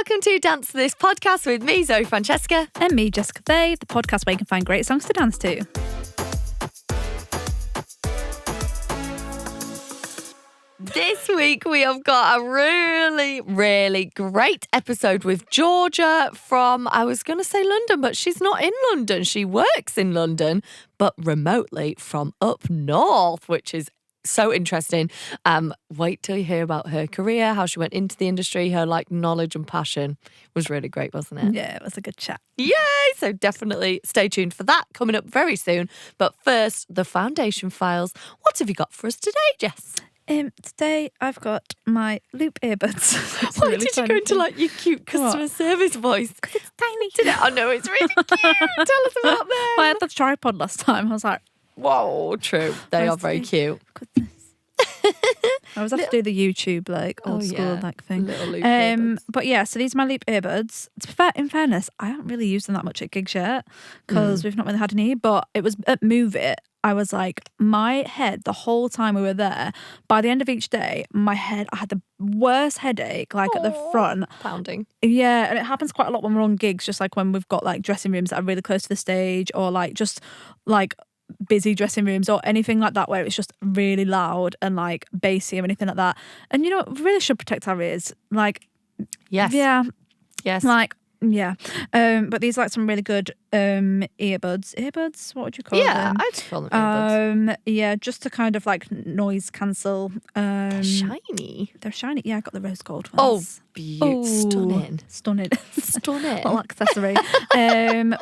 welcome to Dance to This podcast with me, Zoe Francesca. And me, Jessica Faye, the podcast where you can find great songs to dance to. This week we have got a really great episode with Georgia from, I was going to say London, but she's not in London. She works in London, but remotely from up north, which is so interesting. Wait till you hear about her career, how she went into the industry, her knowledge and passion was really great, wasn't it? Yeah, it was a good chat. Yay! So definitely stay tuned for that coming up very soon. But first, the foundation files. What have you got for us today, Jess? Today I've got my loop earbuds. Why really did you go into your cute customer service voice? Because it's tiny. Did it? Oh no, it's really cute. Tell us about them. Well, I had the tripod last time. I was like, whoa, true. They are very cute. Goodness. I always have to do the YouTube old school thing. Little loop earbuds. But yeah, so these are my loop earbuds. To be fair, in fairness, I haven't really used them that much at gigs yet because we've not really had any. But it was at Move It. I was like, my head, the whole time we were there, by the end of each day, I had the worst headache, at the front. Pounding. Yeah, and it happens quite a lot when we're on gigs, just when we've got dressing rooms that are really close to the stage or busy dressing rooms or anything like that where it's just really loud and bassy or anything like that. And we really should protect our ears. Yes. Yeah. Yes. Yeah. But these are some really good earbuds. Earbuds? What would you call them? Yeah, I'd call them earbuds. Yeah, just to kind of noise cancel. They're shiny. They're shiny. Yeah, I got the rose gold Oh, ones. beautiful. Stunning. Stunning. Stunning. Accessory.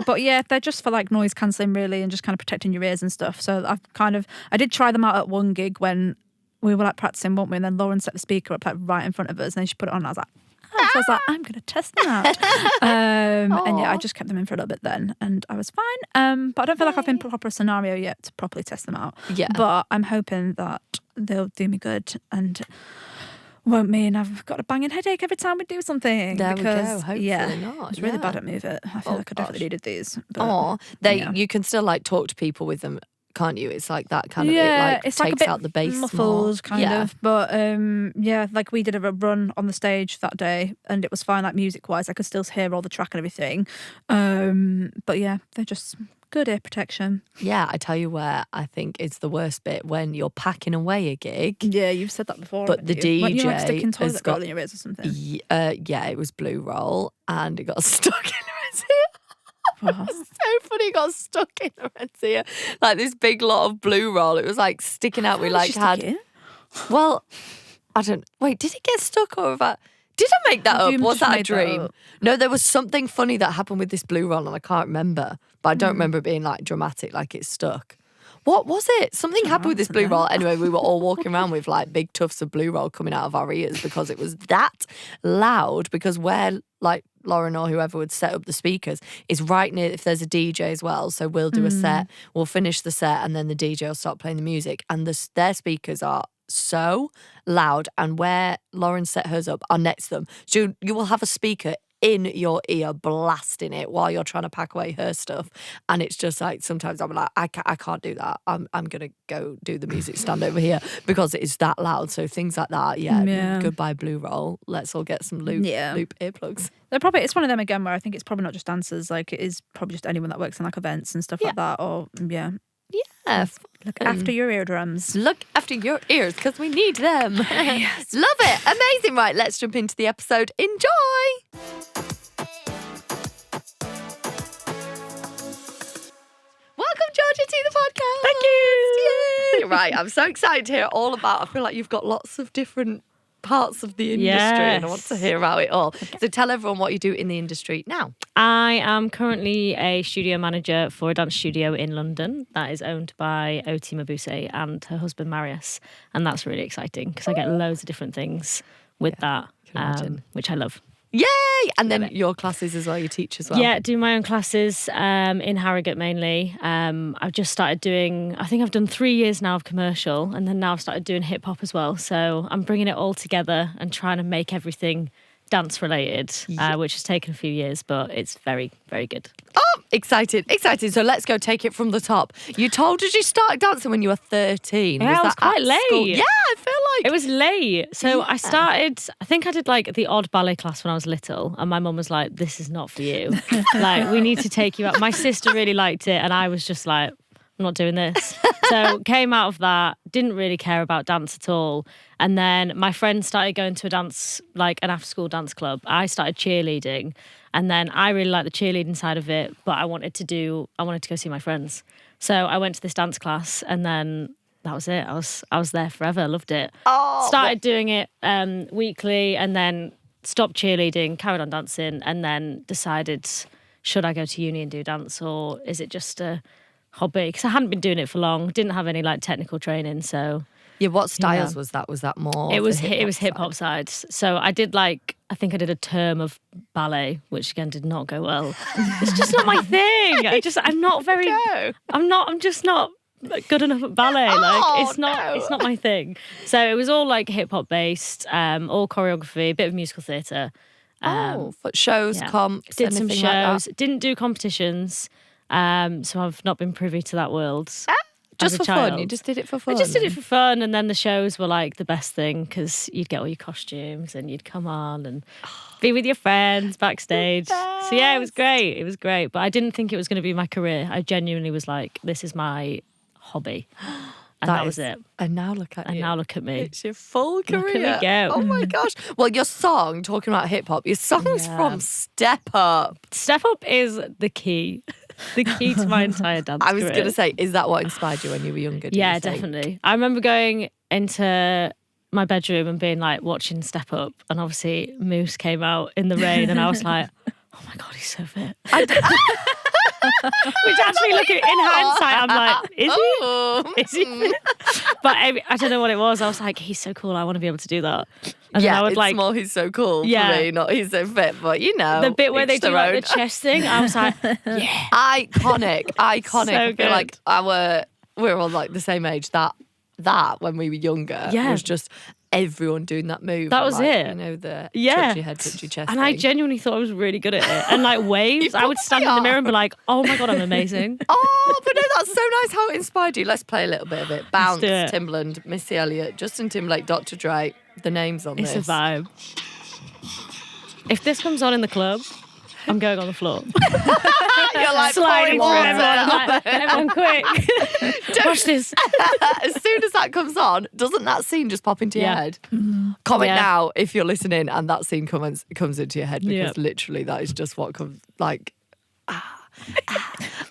But yeah, they're just for noise cancelling really and just kind of protecting your ears and stuff. So I did try them out at one gig when we were practicing, weren't we? And then Lauren set the speaker up right in front of us and then she put it on and I was like, so I was like, I'm going to test them out. And yeah, I just kept them in for a little bit then and I was fine. But I don't feel like I've been in a proper scenario yet to properly test them out. Yeah. But I'm hoping that they'll do me good and won't mean I've got a banging headache every time we do something. There we go. Hopefully not. I was really bad at Move It. I feel like I definitely needed these. You can still talk to people with them, can't you? It's that kind of it's takes a bit out the bass muffled more. kind of. But we did a run on the stage that day and it was fine music wise. I could still hear all the track and everything. But yeah, they're just good ear protection. Yeah, I tell you where I think it's the worst bit when you're packing away a gig. Yeah, you've said that before. But the DJ when you're sticking toilet roll in your ears or something. Yeah, it was Blue Roll and it got stuck in Loren's ear. It was so funny. It got stuck in Loren's ear. This big lot of Blue Roll. It was sticking out. We had. Well, I don't. Wait, did it get stuck or did I make that up? Was that a dream? No, there was something funny that happened with this Blue Roll and I can't remember. But I don't remember it being dramatic, it's stuck. What was it? Something happened with this Blue Roll. Anyway, we were all walking around with big tufts of Blue Roll coming out of our ears because it was that loud. Because where Lauren or whoever would set up the speakers is right near if there's a DJ as well. So we'll do a set, we'll finish the set, and then the DJ will start playing the music. And their speakers are so loud, and where Lauren set hers up are next to them. So you will have a speaker in your ear blasting it while you're trying to pack away her stuff, and it's just sometimes I'm I can't do that. I'm gonna go do the music stand over here because it is that loud. So things like that, goodbye Blue Roll. Let's all get some loop earplugs. It's one of them again where I think it's probably not just dancers, it is probably just anyone that works in events and stuff like that. Or look after your eardrums. Look after your ears because we need them. Yes. Love it. Amazing. Right, let's jump into the episode. Enjoy. Welcome, Georgia, to the podcast. Thank you. Yay. Right, I'm so excited to hear all about. I feel like you've got lots of different parts of the industry and I want to hear about it all. Okay. So tell everyone what you do in the industry now. I am currently a studio manager for a dance studio in London that is owned by Oti Mabuse and her husband Marius, and that's really exciting because I get loads of different things with that, which I love. Yay! And then your classes as well, you teach as well. Yeah, do my own classes in Harrogate mainly. I've just started doing, I think I've done 3 years now of commercial, and then now I've started doing hip hop as well. So I'm bringing it all together and trying to make everything dance related, which has taken a few years, but it's very, very good. Oh, excited. So let's go take it from the top. You told us you started dancing when you were 13. Yeah, I was that quite at late. school? Yeah, I feel like It was late. So I think I did like the odd ballet class when I was little, and my mum was like, this is not for you. Like, we need to take you out. My sister really liked it, and I was just like, I'm not doing this. So came out of that, didn't really care about dance at all. And then my friend started going to a dance, like an after school dance club. I started cheerleading, and then I really liked the cheerleading side of it, but I wanted to go see my friends. So I went to this dance class, and then that was it. I was there forever. Loved it. Started doing it weekly, and then stopped cheerleading, carried on dancing, and then decided, should I go to uni and do dance, or is it just a hobby? Because I hadn't been doing it for long, didn't have any like technical training. So yeah. What styles was that? Was that more? It was hip hop sides. So I think I did a term of ballet, which again did not go well. It's just not my thing. I'm just not good enough at ballet. It's not my thing. So it was all like hip hop based, all choreography, a bit of musical theatre. Shows, comps, did some anything shows. like that? Didn't do competitions. So I've not been privy to that world. Just for child. fun? You just did it for fun? I just did it for fun, and then the shows were like the best thing because you'd get all your costumes and you'd come on and be with your friends backstage. So yeah, it was great. But I didn't think it was going to be my career. I genuinely was like, this is my hobby. And that was it. And now look at me. It's your full career. Look at me go. Oh my gosh. Well, your song, talking about hip hop, your song's from Step Up. Step Up is the key. The key to my entire dance I was career. going to say, is that what inspired you when you were younger? Yeah, definitely. I remember going into my bedroom and being like watching Step Up, and obviously Moose came out in the rain, and I was like, oh my God, he's so fit. Which actually, looking in hindsight, I'm like, is he? Is he fit? But I don't know what it was. I was like, he's so cool. I want to be able to do that. And yeah, then I would it's like, more he's so cool for me, not he's so fit. But you know, the bit where they do like own. the chest thing, I was like, yeah, iconic. So I feel good. like we're all like the same age. That when we were younger was just everyone doing that move. That was it. You know, the touch your head, touch your chest. And thing. I genuinely thought I was really good at it. And like waves, I would stand in the mirror and be like, oh my God, I'm amazing. Oh, but no, that's so nice how it inspired you. Let's play a little bit of it. Bounce, do it. Timbaland, Missy Elliott, Justin Timberlake, Dr. Dre. The names on It's this. a vibe. If this comes on in the club, I'm going on the floor. You're like sliding through pouring everyone. water. I'm like, everyone quick. Watch this. As soon as that comes on, doesn't that scene just pop into your head? Mm-hmm. Comment now if you're listening and that scene comes into your head, because literally that is just what comes like.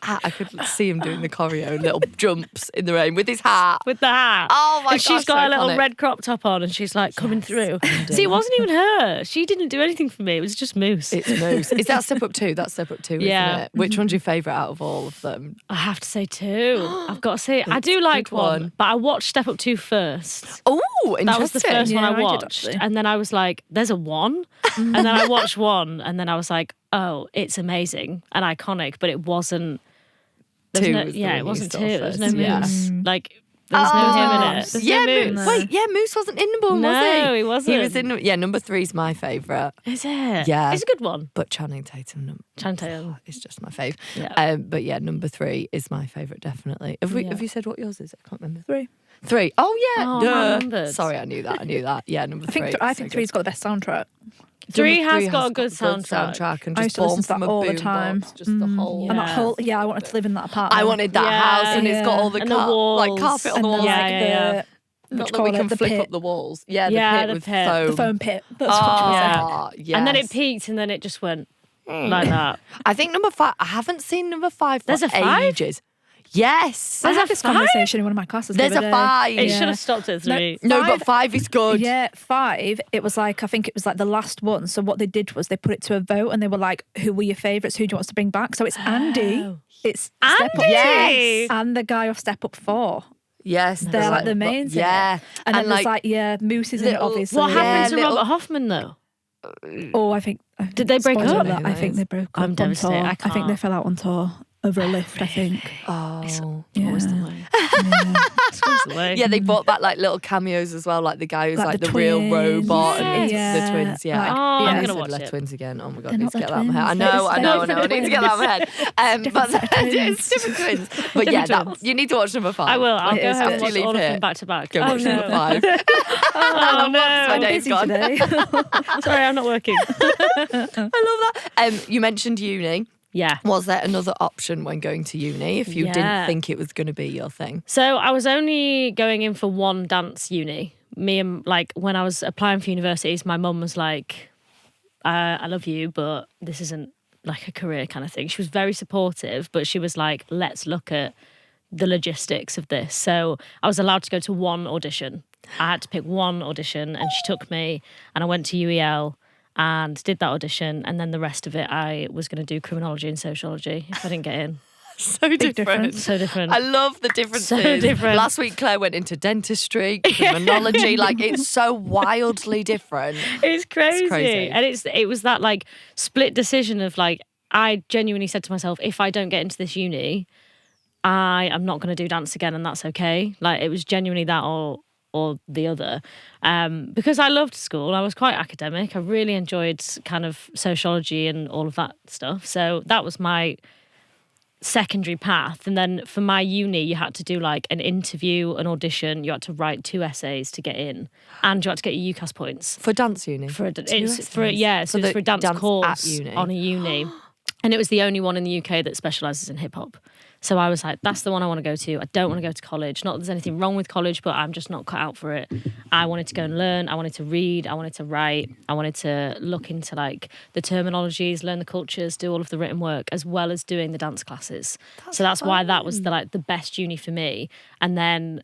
I could see him doing the choreo, little jumps in the rain with his hat. With the hat. Oh my and gosh, she's got so a little iconic. red crop top on, and she's like coming through. See, it wasn't even her. She didn't do anything for me. It was just Moose. It's Moose. Is that Step Up 2? That's Step Up 2, isn't it? Which one's your favourite out of all of them? I have to say 2. I've got to say, I do like good one. one, but I watched Step Up 2 first. Oh, interesting. That was the first one Yeah, I I did, watched. actually. And then I was like, there's a 1. And then I watched 1, and then I was like, oh, it's amazing and iconic, but it wasn't. There was 2 no, was the yeah, one it you wasn't saw 2. There was no first, yeah. Moose. Like, there was no him in it. There's yeah, no Moose. Moose. Wait, yeah, Moose wasn't in number 1, was he? No, he wasn't. He was in. Yeah, number 3 is my favourite. Is it? Yeah. It's a good one. But Channing Tatum is just my fave. Yeah. But yeah, number 3 is my favourite, definitely. Have you said what yours is? I can't remember. 3. 3. Oh yeah. Oh, I duh. remembered. Sorry, I knew that. Yeah, number 3. I think 3's got the best soundtrack. 3 Number has got a good soundtrack. and I just used to listen born to that from a all the boombox, time. just the whole. And that whole, I wanted to live in that apartment. I wanted that Yeah. house, and it's got all the, And the walls. like carpet on the And walls. then, Yeah, like, yeah. Not that we can flip up the walls. Yeah, Yeah, the pit the with pit. foam. the foam pit. That's what you said. Oh, yes. And then it peaked, and then it just went like that. I think number 5. I haven't seen number 5 for There's a 5? ages. Yes. I had this conversation in one of my classes. the There's other a day. 5. It should have stopped at 3. No, but 5 is good. Yeah, 5. It was like, I think it was like the last one. So what they did was they put it to a vote, and they were like, "Who were your favourites? Who do you want us to bring back?" So it's Andy. It's Step Up Yes. and the guy off Step Up 4. Yes. They're like the mains. in it. Yeah. And then there's like Moose is in it, little- obviously. What happened to little- Robert Hoffman though? Oh, I think. Did they break spoiler up? alert, I think they broke up. I'm on devastated. tour. I I think they can't. fell out on tour. over a lift, I think. Oh. Always the way. It's always the way. Yeah, they brought back like little cameos as well, like the guy who's Like the the real twins. robot and Yeah. the twins. Yeah. Like, Oh, I'm I gonna said watch left it. twins again. Oh my god, They're I need not to the get that out of my head. I twins. know, They're I know. I different need to get that out of my head. different set of twins. It's different twins. But yeah, Different you need to watch number 5. I will. I'll It go is home good. and watch Leave all of here. them back to back. Go watch number 5. Oh no. My day's Busy gone. today. Sorry, I'm not working. I love that. You mentioned uni. Yeah. Was there another option when going to uni if you Yeah. didn't think it was going to be your thing? So I was only going in for one dance uni. Me and when I was applying for universities, my mum was like, I love you, but this isn't like a career kind of thing. She was very supportive, but she was like, let's look at the logistics of this. So I was allowed to go to one audition. I had to pick one audition and she took me and I went to UEL and did that audition, and then the rest of it I was going to do criminology and sociology if I didn't get in. So different. difference. So different. I love the differences. So different. Last week, Claire went into dentistry, criminology. It's so wildly different. It's crazy. crazy. And it was that split decision of I genuinely said to myself, if I don't get into this uni, I am not going to do dance again, and that's okay. It was genuinely that or the other. Because I loved school. I was quite academic. I really enjoyed kind of sociology and all of that stuff. So that was my secondary path. And then for my uni, you had to do an interview, an audition. You had to write 2 essays to get in, and you had to get your UCAS points. For dance uni? So the it's for a dance course at uni. on a uni. And it was the only one in the UK that specialises in hip hop. So I was like, that's the one I want to go to. I don't want to go to college. Not that there's anything wrong with college, but I'm just not cut out for it. I wanted to go and learn. I wanted to read. I wanted to write. I wanted to look into the terminologies, learn the cultures, do all of the written work, as well as doing the dance classes. So that's why that was the best uni for me. And then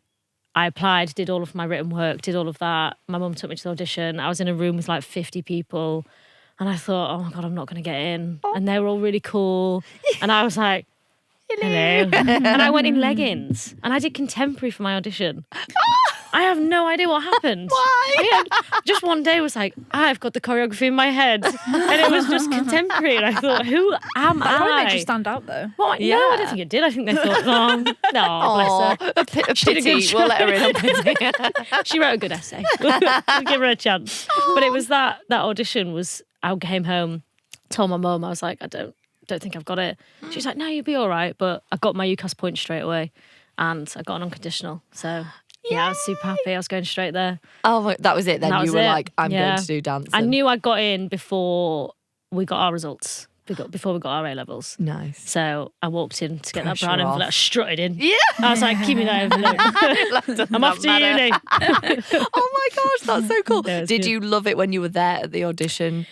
I applied, did all of my written work, did all of that. My mum took me to the audition. I was in a room with 50 people. And I thought, oh my God, I'm not going to get in. And they were all really cool. And I was like, hello. And I went in leggings. And I did contemporary for my audition. I have no idea what happened. Why? Just one day was like, I've got the choreography in my head. And it was just contemporary. And I thought, who am That probably I? made you stand out though. What? No, I don't think it did. I think they thought, no, bless her. A pity. We'll let her in. She wrote a good essay. We'll give her a chance. But it was that audition was, I came home, told my mum, I was like, I don't think I've got it. She's like, no, you'll be all right. But I got my UCAS point straight away and I got an unconditional. So yeah, I was super happy. I was going straight there. Oh, that was it then. That You was were it. like, I'm Yeah. going to do dance. I knew I got in before we got our results, before we got our A-levels. Nice. So I walked in to get Pressure that brown off. envelope, strutted in. Yeah. I was like, give me that envelope. I'm off to uni. Oh my gosh, that's so cool. Yeah, it's Did good. you love it when you were there at the audition?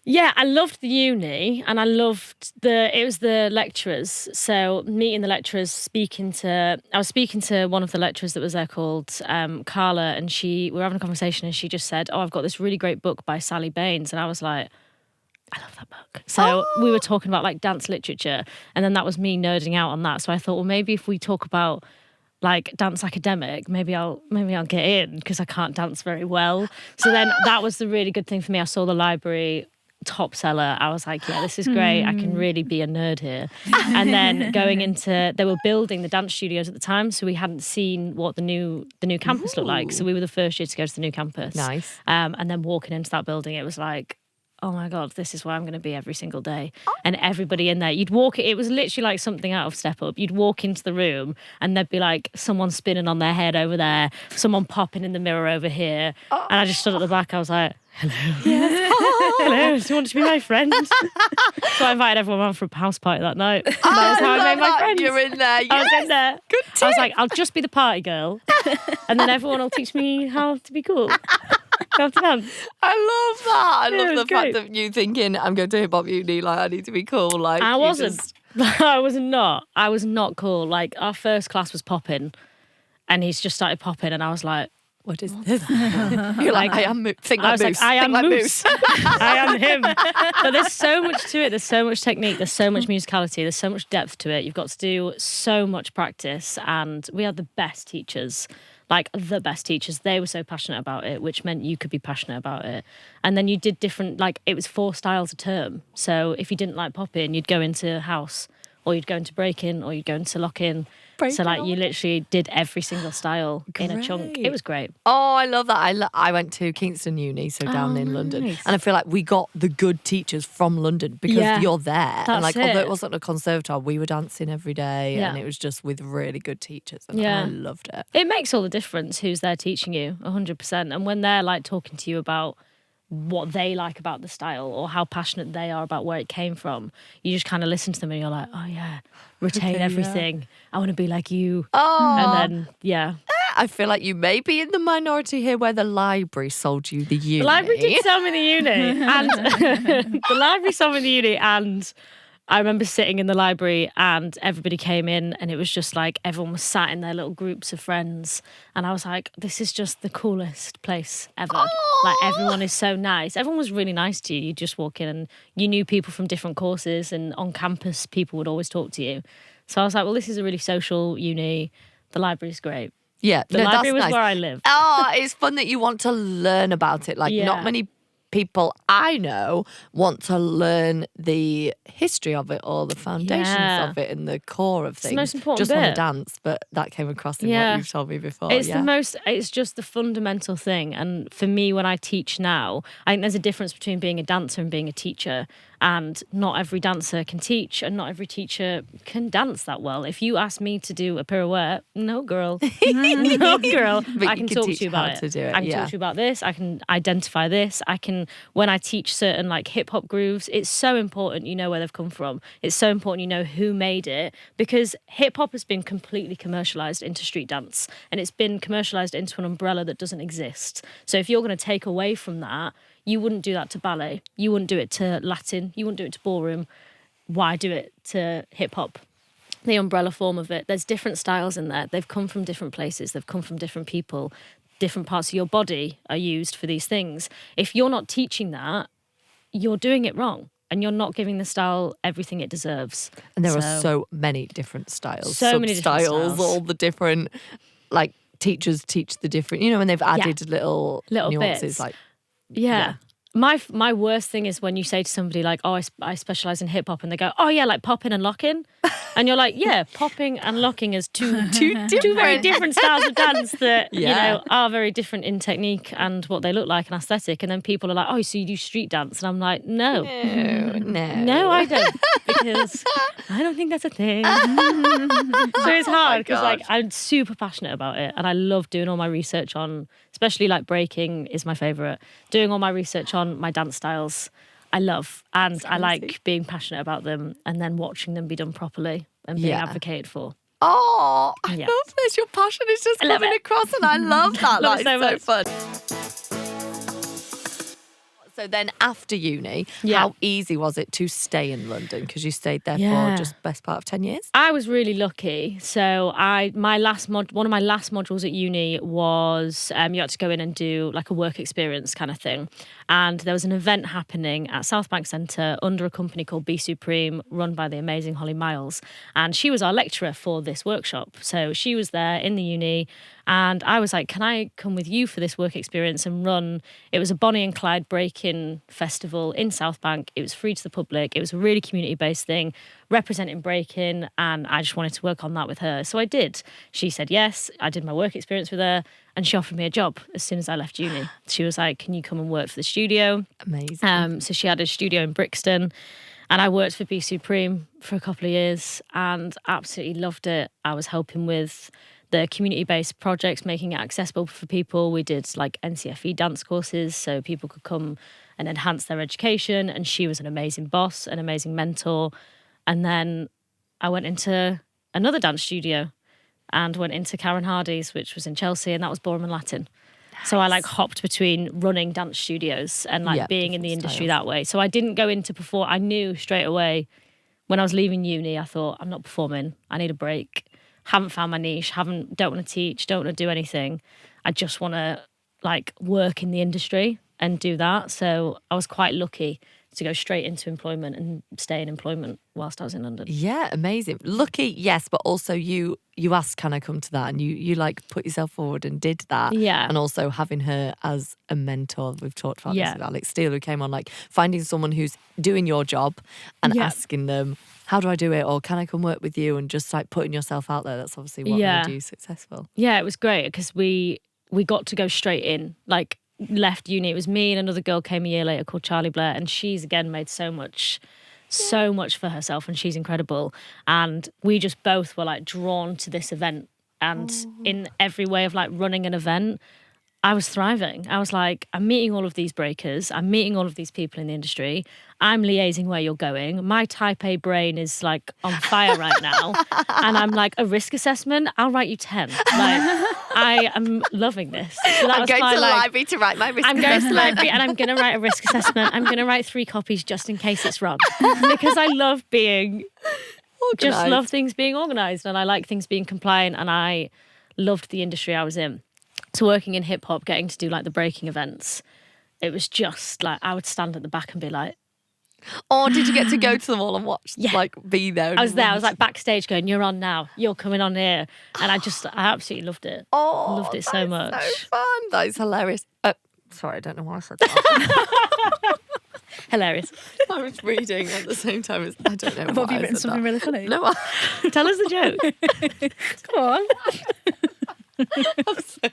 Yeah, I loved the uni and I loved it was the lecturers. So meeting the lecturers, I was speaking to one of the lecturers that was there called Carla, and we were having a conversation and she just said, oh, I've got this really great book by Sally Baines. And I was like, I love that book. So we were talking about dance literature, and then that was me nerding out on that. So I thought, well, maybe if we talk about dance academic, maybe I'll get in because I can't dance very well. So then that was the really good thing for me. I saw the library top seller. I was like, yeah, this is great. I can really be a nerd here. And then going into, they were building the dance studios at the time, so we hadn't seen what the new campus looked like. So we were the first year to go to the new campus. Nice. And then walking into that building, it was like, oh my God, this is where I'm going to be every single day. And everybody in there, you'd walk, it was literally like something out of Step Up. You'd walk into the room and there'd be someone spinning on their head over there, someone popping in the mirror over here. And I just stood at the back, I was like, hello. Yes. Hello, do you want to be my friend? So I invited everyone around for a house party that night. And that's how I made my friends. You're in there. I was in there. Good tip. I was like, I'll just be the party girl. And then everyone will teach me how to be cool. How to dance. I love that. I Yeah, love it the was fact great. that you thinking, I'm going to hip hop uni, I need to be cool. I you wasn't. just- I was not. I was not cool. Our first class was popping, and he's just started popping, and I was like, What is this? You're like, I am think I like was like, Moose. I am Think like Moose. I am him. But there's so much to it. There's so much technique. There's so much musicality. There's so much depth to it. You've got to do so much practice. And we had the best teachers, the best teachers. They were so passionate about it, which meant you could be passionate about it. And then you did different, it was 4 styles a term. So if you didn't like popping, you'd go into house or you'd go into breaking, or you'd go into lock-in. So like you literally did every single style in a chunk. It was great. Oh, I love that. I went to Kingston Uni, so down in London. Nice. And I feel like we got the good teachers from London because you're there. And like, although it wasn't a conservatoire, we were dancing every day and it was just with really good teachers. And I loved it. It makes all the difference who's there teaching you, 100%. And when they're like talking to you about what they like about the style or how passionate they are about where it came from, you just kind of listen to them and you're like, oh yeah, retain everything. Yeah. I want to be like you. Oh. And then, I feel like you may be in the minority here where the library sold you the uni. The library did sell me the uni. And the library sold me the uni, and I remember sitting in the library and everybody came in and it was just like everyone was sat in their little groups of friends. And I was like, this is just the coolest place ever. Like everyone is so nice. Everyone was really nice to you. You just walk in and you knew people from different courses, and on campus people would always talk to you. So I was like, well, this is a really social uni. The library's great. Yeah. The library was where I live. Oh, it's fun that you want to learn about it. Like not many people I know want to learn the history of it or the foundations of it and the core of things. It's the most important just bit. want to dance, but that came across in what you've told me before. It's just the fundamental thing. And for me, when I teach now, I think there's a difference between being a dancer and being a teacher. And not every dancer can teach, and not every teacher can dance that well. If you ask me to do a pirouette, no girl, no girl. But I can talk to you about it. To do it. I can talk to you about this. I can identify this. When I teach certain like hip hop grooves, it's so important you know where they've come from. It's so important you know who made it, because hip hop has been completely commercialized into street dance, and it's been commercialized into an umbrella that doesn't exist. So if you're going to take away from that, you wouldn't do that to ballet. You wouldn't do it to Latin. You wouldn't do it to ballroom. Why do it to hip hop? The umbrella form of it. There's different styles in there. They've come from different places. They've come from different people. Different parts of your body are used for these things. If you're not teaching that, you're doing it wrong. And you're not giving the style everything it deserves. And there are so many different styles. So many different styles. All the different, like, teachers teach the different, and they've added little nuances. Bits. Like, yeah. My worst thing is when you say to somebody like, oh, I specialise in hip hop, and they go, oh yeah, like popping and locking. And you're like, yeah, popping and locking is two very different styles of dance that, are very different in technique and what they look like and aesthetic. And then people are like, oh, so you do street dance? And I'm like, no, I don't, because I don't think that's a thing. So it's hard because like I'm super passionate about it, and I love doing all my research on, especially like breaking is my favourite, doing all my research on my dance styles. I love, and I like being passionate about them and then watching them be done properly and being advocated for. Oh, I love this. Your passion is just coming across, and I love that. Love That's so fun. So then after uni, how easy was it to stay in London? Because you stayed there for just best part of 10 years? I was really lucky. So one of my last modules at uni was you had to go in and do like a work experience kind of thing. And there was an event happening at South Bank Centre under a company called Be Supreme, run by the amazing Holly Miles. And she was our lecturer for this workshop. So she was there in the uni. And I was like, can I come with you for this work experience and run? It was a Bonnie and Clyde break-in festival in South Bank. It was free to the public. It was a really community-based thing, representing break-in, and I just wanted to work on that with her. So I did. She said yes. I did my work experience with her, and she offered me a job as soon as I left uni. She was like, can you come and work for the studio? Amazing. So she had a studio in Brixton, and I worked for Be Supreme for a couple of years and absolutely loved it. I was helping with the community-based projects, making it accessible for people. We did like NCFE dance courses so people could come and enhance their education. And she was an amazing boss, an amazing mentor. And then I went into another dance studio and went into Karen Hardy's, which was in Chelsea, and that was Ballroom and Latin. Nice. So I like hopped between running dance studios and like being in the industry that way. So I didn't go into perform. I knew straight away when I was leaving uni, I thought, I'm not performing. I need a break. Haven't found my niche, don't want to teach, don't want to do anything. I just want to like work in the industry. and do that. So I was quite lucky to go straight into employment and stay in employment whilst I was in London. Yeah, amazing. Lucky, yes, but also you asked, can I come to that? And you like put yourself forward and did that. Yeah. And also having her as a mentor. We've talked about Yeah. this with Alex Steele, who came on, like finding someone who's doing your job and Yeah. asking them, how do I do it? Or can I come work with you? And just like putting yourself out there. That's obviously what made you successful. Yeah, it was great because we got to go straight in. Like, left uni, it was me and another girl came a year later called Charlie Blair, and she's again made so much for herself, and she's incredible. And we just both were like drawn to this event, and in every way of like running an event, I was thriving. I was like, I'm meeting all of these breakers. I'm meeting all of these people in the industry. I'm liaising where you're going. My type A brain is like on fire right now. And I'm like, a risk assessment, I'll write you 10. Like, I am loving this. So that I'm was going my, to the like, library to write my risk I'm going to the assessment. library and I'm going to write a risk assessment. I'm going to write 3 copies just in case it's wrong. Because I love being, just love things being organised, and I like things being compliant, and I loved the industry I was in. So working in hip hop, getting to do like the breaking events, it was just like I would stand at the back and be like, Or did you get to go to them all and watch, like be there? I was there, I was like backstage going, you're on now, you're coming on here. And I absolutely loved it. Oh, Loved it so much. So fun. That is hilarious. Sorry, I don't know why I said that. Hilarious. I was reading at the same time as I don't know. Have you written something really funny? No, Tell us the joke. Come on. I'm so sorry.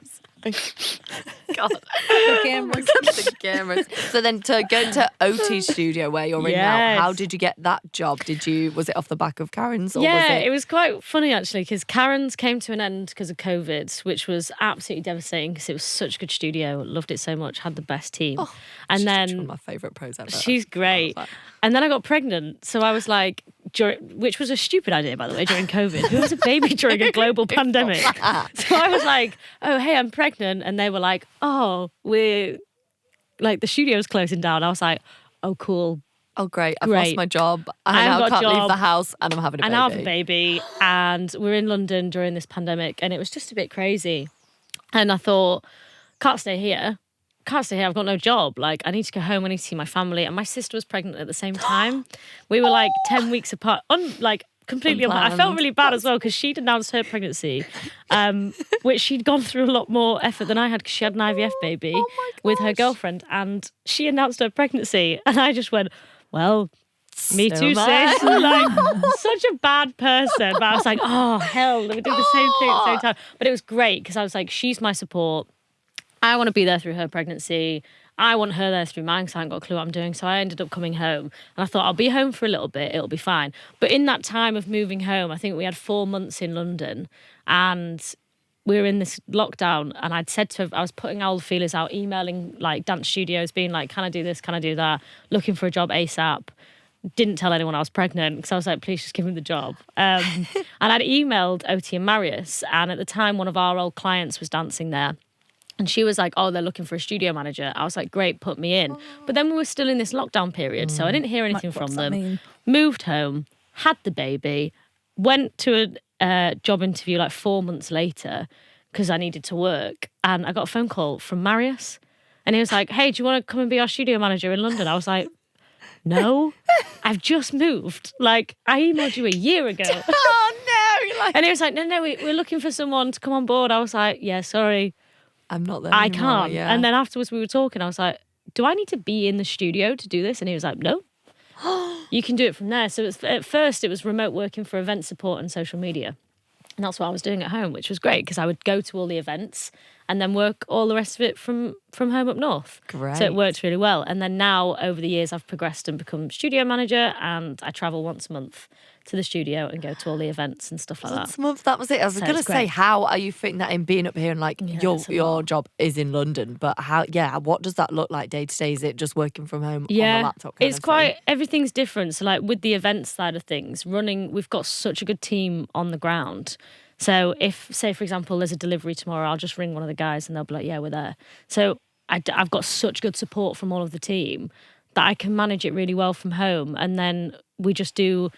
God. The cameras. The cameras. So then to go to Oti's studio where you're in now, Yes. how did you get that job? Was it off the back of Karen's? Or Yeah, was it was quite funny actually, because Karen's came to an end because of COVID, which was absolutely devastating because it was such a good studio. Loved it so much, had the best team. And she's then one of my favourite pros ever. she's great. I love And then I got pregnant. So I was like, which was a stupid idea, by the way, during COVID. Who has a baby during a global pandemic? So I was like, oh, hey, I'm pregnant. And they were like, oh, we're like, the studio's closing down. I was like, oh, cool. Oh, great. I've lost Great. my job. I I've now got a can't leave job. the house and I'm having a baby. And I have a baby. And we're in London during this pandemic. And it was just a bit crazy. And I thought, can't stay here. I've got no job. Like, I need to go home. I need to see my family. And my sister was pregnant at the same time. We were like 10 weeks apart, completely unplanned. I felt really bad as well because she'd announced her pregnancy, which she'd gone through a lot more effort than I had because she had an IVF baby with her girlfriend, and she announced her pregnancy. And I just went, well, me So too, am sis. Like, such a bad person. But I was like, oh, hell, we did the same thing at the same time. But it was great because I was like, she's my support. I want to be there through her pregnancy. I want her there through mine because I haven't got a clue what I'm doing. So I ended up coming home. And I thought, I'll be home for a little bit. It'll be fine. But in that time of moving home, I think we had 4 months in London. And we were in this lockdown. And I'd said to her, I was putting all the feelers out, emailing like dance studios, being like, can I do this? Can I do that? Looking for a job ASAP. Didn't tell anyone I was pregnant because I was like, please just give me the job. And I'd emailed Oti and Marius. And at the time, one of our old clients was dancing there. And she was like, oh, they're looking for a studio manager. I was like, great, put me in. But then we were still in this lockdown period, so I didn't hear anything from them. Moved home, had the baby, went to a job interview like 4 months later because I needed to work. And I got a phone call from Marius. And he was like, hey, do you want to come and be our studio manager in London? I was like, no, I've just moved. Like, I emailed you a year ago. Oh, no. And he was like, no, we're looking for someone to come on board. I was like, yeah, sorry. I'm not there I anymore, can't. yeah. And then afterwards we were talking. I was like, do I need to be in the studio to do this? And he was like, no. You can do it from there. So at first it was remote working for event support and social media. And that's what I was doing at home, which was great because I would go to all the events and then work all the rest of it from home up north. Great. So it worked really well. And then now over the years I've progressed and become studio manager, and I travel once a month to the studio and go to all the events and stuff like that. Once a month, that was it. I was So going to it's say, great. how are you fitting that in, being up here and like it's a your lot. job is in London, but what does that look like day to day? Is it just working from home on the laptop? It's quite, everything's different. So like with the events side of things, we've got such a good team on the ground. So if, say for example, there's a delivery tomorrow, I'll just ring one of the guys and they'll be like, yeah, we're there. So I've got such good support from all of the team that I can manage it really well from home. And then we just do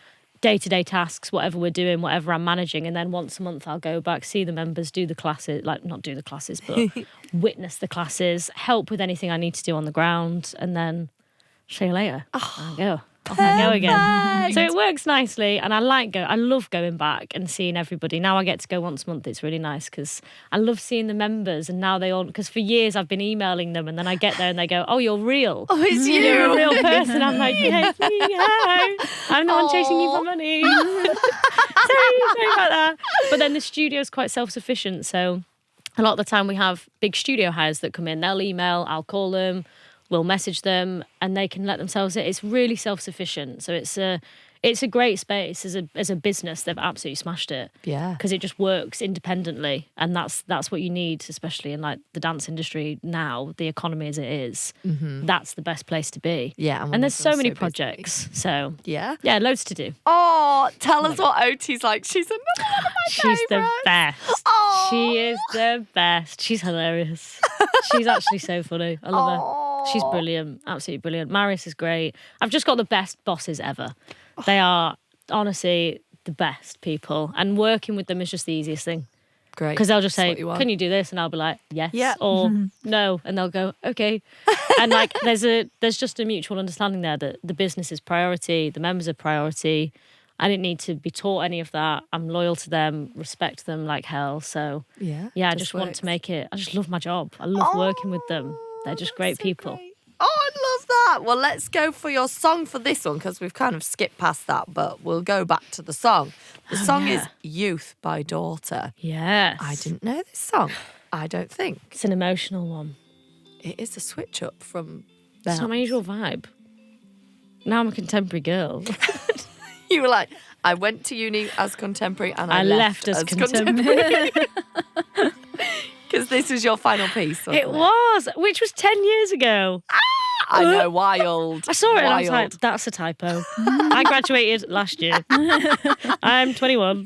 day-to-day tasks, whatever we're doing, whatever I'm managing, and then once a month I'll go back, see the members, do the classes, like not do the classes, but witness the classes, help with anything I need to do on the ground, and then see you later. I'll go. Off I go again. So it works nicely, and I love going back and seeing everybody. Now I get to go once a month. It's really nice because I love seeing the members, and now they all, because for years I've been emailing them, and then I get there and they go, "Oh, you're real. Oh, it's you. You're a real person." I'm like, "Yeah, it's me. Hi. I'm the one chasing you for money." sorry about that. But then the studio's quite self-sufficient, so a lot of the time we have big studio hires that come in. They'll email, I'll call them, we'll message them, and they can let themselves in. It's really self-sufficient. So it's a great space as a business. They've absolutely smashed it. Yeah. Because it just works independently, and that's what you need, especially in like the dance industry now, the economy as it is. Mm-hmm. That's the best place to be. Yeah. And there's so many projects. So yeah, loads to do. Oh, tell us what Oti's like. She's another one of my She's favourites. the best. Oh. She is the best. She's hilarious. She's actually so funny. I love her. She's brilliant. Absolutely brilliant. Marius is great. I've just got the best bosses ever. They are honestly the best people. And working with them is just the easiest thing. Great. Because they'll just say, you "Can you do this?" And I'll be like, "Yes." Yeah. Or "No." And they'll go, "Okay." And like there's just a mutual understanding there that the business is priority, the members are priority. I didn't need to be taught any of that. I'm loyal to them, respect them like hell. So I just want to make it. I just love my job. I love working with them. They're just great people. Great. Oh, I love that. Well, let's go for your song for this one, because we've kind of skipped past that, but we'll go back to the song. The song is Youth by Daughter. Yes. I didn't know this song. I don't think. It's an emotional one. It is a switch up from It's not my usual vibe. Now I'm a contemporary girl. You were like, I went to uni as contemporary and I left as contemporary. Because this was your final piece, wasn't it? It was, which was 10 years ago. I know, wild. I saw it and I was Wild. like, that's a typo. I graduated last year. I'm 21.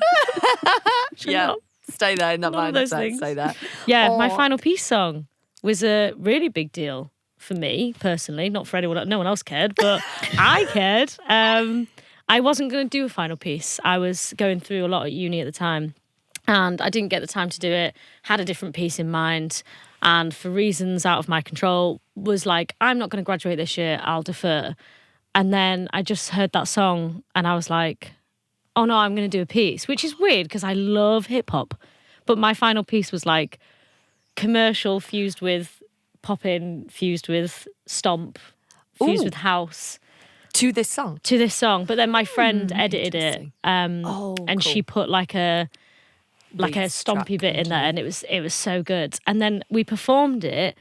Yeah, stay there in that None of those mindset. things. Stay there. Yeah, Oh. my final piece song was a really big deal for me personally, not for anyone. No one else cared, but I cared. I wasn't going to do a final piece. I was going through a lot at uni at the time, and I didn't get the time to do it. Had a different piece in mind, and for reasons out of my control, was like, I'm not going to graduate this year. I'll defer. And then I just heard that song, and I was like, oh no, I'm going to do a piece, which is weird because I love hip hop. But my final piece was like commercial fused with pop-in, fused with stomp, fused Ooh. with house. To this song. To this song. But then my friend edited it. interesting. And cool. she put like a Beats stompy track bit in there, and it was so good. And then we performed it,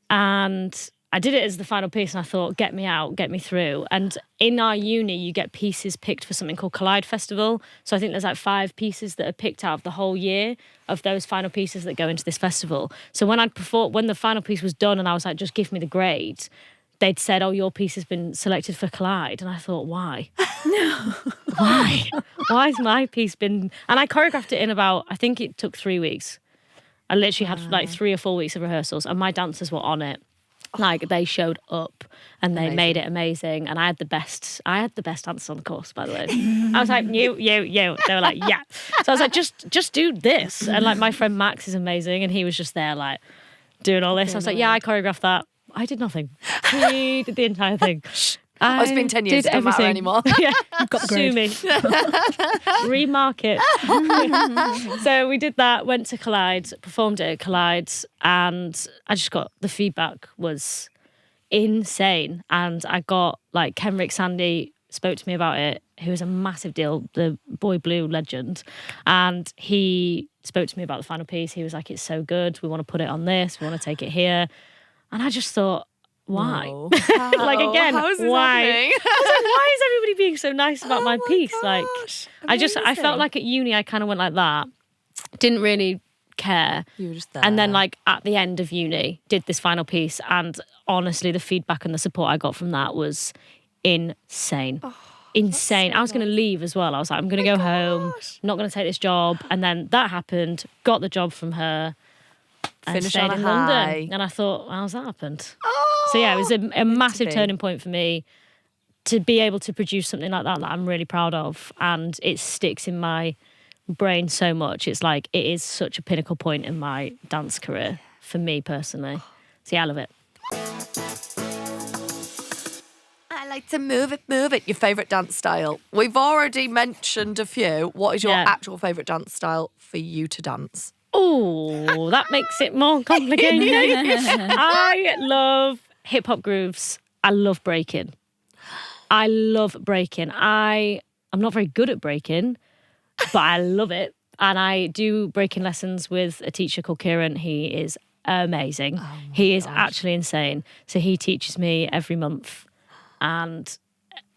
and I did it as the final piece, and I thought, get me out, get me through. And in our uni, you get pieces picked for something called Collide Festival. So I think there's like 5 pieces that are picked out of the whole year of those final pieces that go into this festival. So when when the final piece was done and I was like, just give me the grade, they'd said, oh, your piece has been selected for Collide. And I thought, why? Why? Why has my piece been... And I choreographed it in about, I think it took 3 weeks. I literally had like 3 or 4 weeks of rehearsals, and my dancers were on it. Like, they showed up and they made it amazing. And I had the best dancers on the course, by the way. I was like, you. They were like, yeah. So I was like, just do this. And like, my friend Max is amazing, and he was just there like doing all this. I was like, yeah, I choreographed that. I did nothing. He did the entire thing. It's been 10 years, it doesn't matter anymore. Yeah, You've got the sue grade. me. Remark it. So we did that, went to Collide, performed it at Collide, and I just got, the feedback was insane. And I got, like, Kenrick Sandy spoke to me about it, who was a massive deal, the Boy Blue legend. And he spoke to me about the final piece. He was like, it's so good. We want to put it on this. We want to take it here. And I just thought, why? No. Like, again, How is this why? happening? I was like, why is everybody being so nice about my piece? Like, I Amazing. felt like at uni I kind of went like that. Didn't really care. You were just there. And then like at the end of uni, did this final piece, and honestly the feedback and the support I got from that was insane. Insane. I was going to leave as well. I was like, I'm going to go home, not going to take this job. And then that happened, got the job from her. And Finish stayed on a in high. London. And I thought, how's that happened? Oh, So yeah, it was a massive be. turning point for me. to be able to produce something like that I'm really proud of, and it sticks in my brain so much. It's like, it is such a pinnacle point in my dance career for me personally. So yeah, I love it. I like to move it. Your favourite dance style? We've already mentioned a few. What is your actual favourite dance style for you to dance? Oh, that makes it more complicated. I love hip hop grooves. I love breaking. I'm not very good at breaking, but I love it. And I do breaking lessons with a teacher called Kieran. He is amazing. He is actually insane. So he teaches me every month, and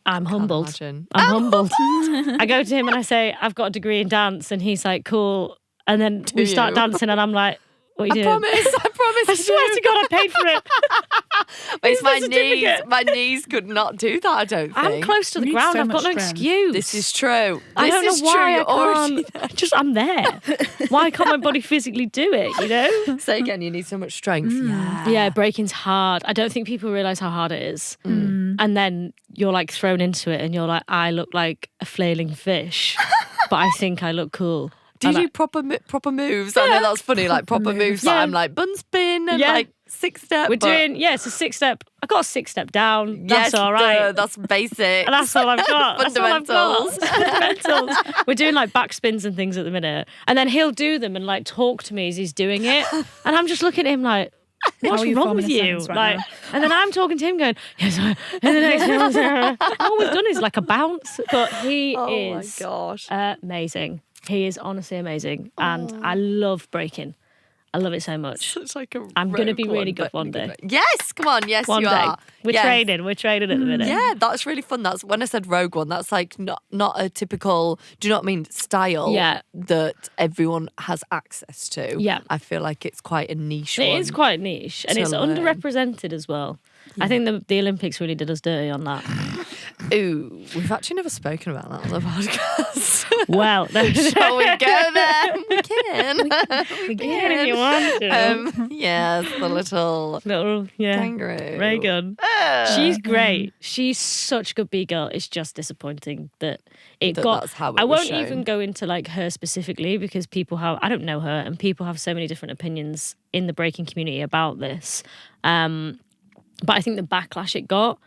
I'm humbled. I'm humbled. I go to him and I say, I've got a degree in dance, and he's like, cool. And then we start dancing, and I'm like, what are you doing? I promise. I swear to God, I paid for it. But it's my knees. My knees could not do that, I don't think. I'm close to the ground. so I've got no much strength. excuse. This is true. I don't know why You're I can't. I'm there. Why can't my body physically do it, you know? Say again, you need so much strength. Yeah, breaking's hard. I don't think people realise how hard it is. And then you're like thrown into it, and you're like, I look like a flailing fish, but I think I look cool. Do you do proper moves? I know that's funny, like proper moves. Like I'm like bun spin and like 6-step. We're doing, it's a 6-step. I got a 6-step down. That's all right. That's basic. And that's all I've got. Fundamentals. Fundamentals. We're doing like back spins and things at the minute. And then he'll do them and like talk to me as he's doing it. And I'm just looking at him like, what's wrong with you? Like, and then I'm talking to him going, yes, and the next one, all we've done is like a bounce. But he is amazing. He is honestly amazing. And I love breaking. I love it so much. Such like I'm going to be really good one day. Yes, come on. Yes, one you day. are. We're training. We're training at the minute. Yeah, that's really fun. That's when I said rogue one. That's like not a typical, do you know what I mean, style that everyone has access to. Yeah. I feel like it's quite a niche one. It is quite niche. And it's underrepresented as well. Yeah. I think the Olympics really did us dirty on that. Ooh, we've actually never spoken about that on the podcast. Well, shall we go there? We can. We can if you want to. Yes, the little kangaroo. Reagan. She's great. She's such a good B-girl. It's just disappointing that that's how it I won't shown. even go into like her specifically, because I don't know her, and people have so many different opinions in the breaking community about this. But I think the backlash it got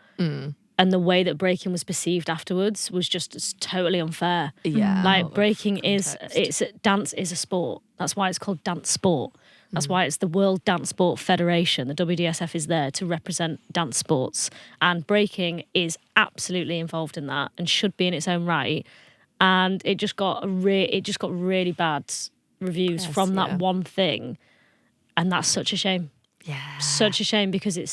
and the way that breaking was perceived afterwards was just totally unfair. Yeah. Like breaking dance is a sport. That's why it's called dance sport. That's why it's the World Dance Sport Federation. The WDSF is there to represent dance sports. And breaking is absolutely involved in that and should be in its own right. And it just got really bad reviews from that one thing. And that's such a shame. Yeah. Such a shame, because it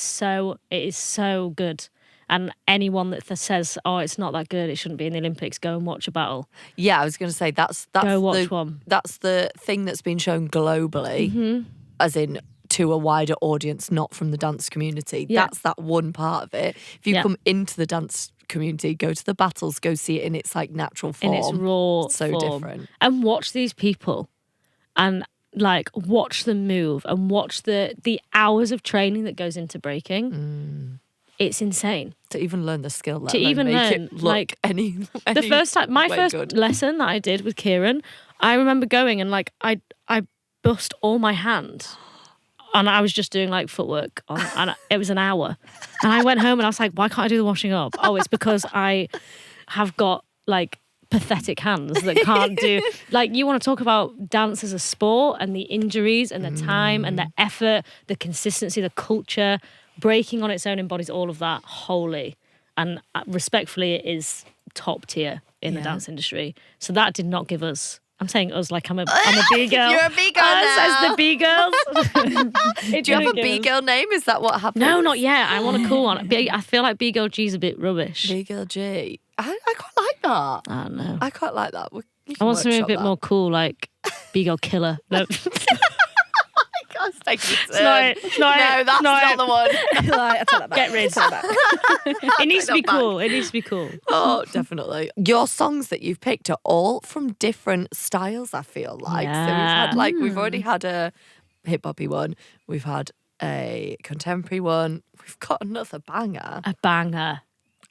is so good. And anyone that says, oh, it's not that good, it shouldn't be in the Olympics, go and watch a battle. Yeah, I was going to say that's go watch one. That's the thing that's been shown globally, as in to a wider audience, not from the dance community. Yeah. That's that one part of it. If you come into the dance community, go to the battles, go see it in its like natural form. In its raw so form. Different. And watch these people and like watch them move and watch the hours of training that goes into breaking. It's insane. To even learn the skill, to even make learn, it look like any the first time, my first good. lesson that I did with Kieran, I remember going and like I bust all my hand, and I was just doing like footwork on, and it was an hour, and I went home and I was like, why can't I do the washing up? Oh, it's because I have got like pathetic hands that can't do. Like, you want to talk about dance as a sport and the injuries and the time and the effort, the consistency, the culture. Breaking on its own embodies all of that wholly, and respectfully, it is top tier in the dance industry. So that did not give us. I'm saying us like I'm a B girl. You're a B girl now. As the B girls. Do you have a B girl name? Is that what happened? No, not yet. I want a cool one. I feel like B girl G is a bit rubbish. B girl G. I quite like that. I don't know. I quite like that. I want something a bit more cool, like B girl killer. No. It's not that's not the one. I take that back. Get rid. It needs to be cool. It needs to be cool. Oh, definitely. Your songs that you've picked are all from different styles, I feel like. Yeah. So we've already had a hip hoppy one. We've had a contemporary one. We've got another banger. A banger.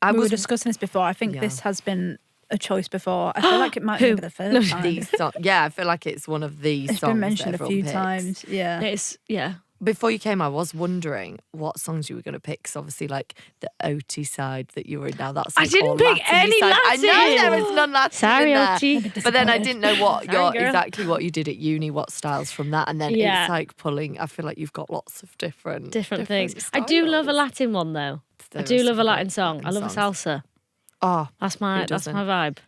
We were discussing this before. I think this has been a choice before. I feel like it might be the first time. I feel like it's one of these songs. It's been mentioned a few picks. times. Yeah. Before you came, I was wondering what songs you were going to pick. Because obviously, like the Oti side that you were in now, that's like I didn't pick any side. Latin. I know there was none Latin. Sorry, in there. Oti. But then I didn't know Sorry, what you did at uni, what styles from that, and then it's like pulling. I feel like you've got lots of different things. styles. I do love a Latin one though. I do love a Latin song. I love a salsa. Oh, that's my vibe.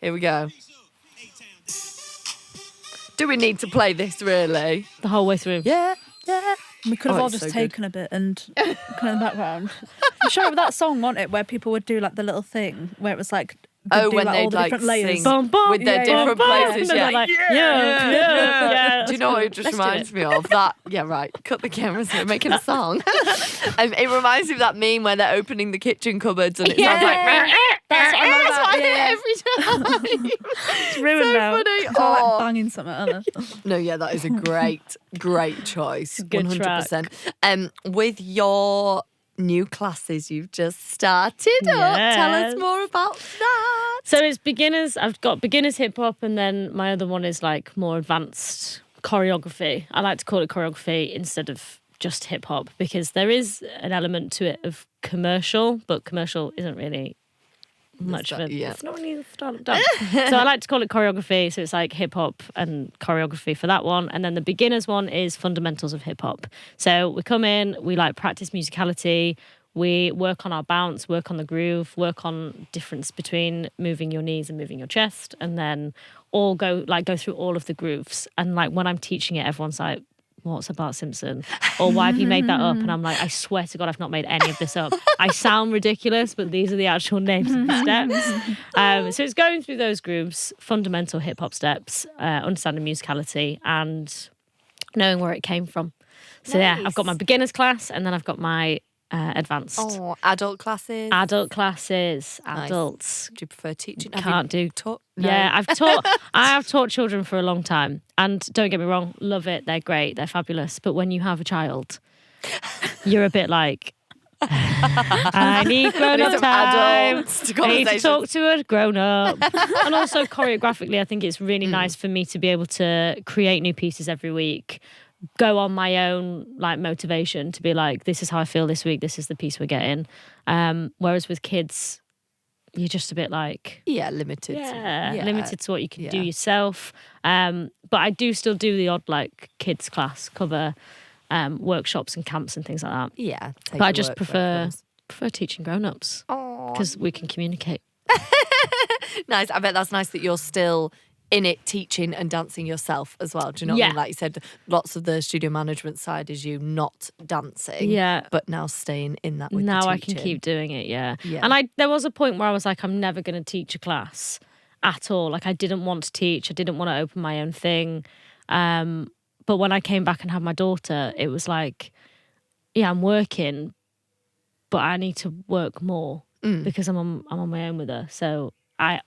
Here we go. Do we need to play this really? The whole way through? Yeah. We could have all just taken a bit and kind of in the background. I'm sure of that song, wasn't it, where people would do like the little thing where it was like when all the different layers with their different places. Yeah. Like, yeah. Do you know what it just reminds me of? That cut the cameras, we're making a song. It reminds me of that meme where they're opening the kitchen cupboards and it sounds like that's what I'm about. Every time. It's ruined now. Funny. It's all like banging something on it. No, that is a great choice. Good 100%. With your new classes you've just started up. Tell us more about that. So it's beginners. I've got beginners hip hop, and then my other one is like more advanced choreography. I like to call it choreography instead of just hip hop because there is an element to it of commercial, but commercial isn't really much of it. Yeah. It's not really the style of dance. So I like to call it choreography. So it's like hip hop and choreography for that one. And then the beginners one is fundamentals of hip hop. So we come in, we like practice musicality, we work on our bounce, work on the groove, work on difference between moving your knees and moving your chest, and then all go through all of the grooves. And like when I'm teaching it, everyone's like, what's a Bart Simpson? Or why have you made that up? And I'm like, I swear to God, I've not made any of this up. I sound ridiculous, but these are the actual names of the steps. So it's going through those grooves, fundamental hip hop steps, understanding musicality and knowing where it came from. So nice. I've got my beginners class and then I've got my advanced. Oh, adult classes. Adults. Nice. Do you prefer teaching? Can't do. No. Yeah, I have taught children for a long time. And don't get me wrong, love it. They're great. They're fabulous. But when you have a child, you're a bit like, I need grown-up time. I need to talk to a grown-up. And also choreographically, I think it's really nice for me to be able to create new pieces every week. Go on my own like motivation to be like, this is how I feel this week, this is the piece we're getting. Whereas with kids, you're just a bit like limited. Limited to what you can do yourself. But I do still do the odd like kids class, cover workshops and camps and things like that. Yeah. But I just prefer teaching grown-ups because we can communicate. Nice. I bet that's nice that you're still in it teaching and dancing yourself as well. Do you know what I mean? Like you said, lots of the studio management side is you not dancing. Yeah. But now staying in that with now the I can teaching. keep doing it, yeah. And there was a point where I was like, I'm never going to teach a class at all. Like I didn't want to teach. I didn't want to open my own thing. But when I came back and had my daughter, it was like, I'm working, but I need to work more because I'm on my own with her. So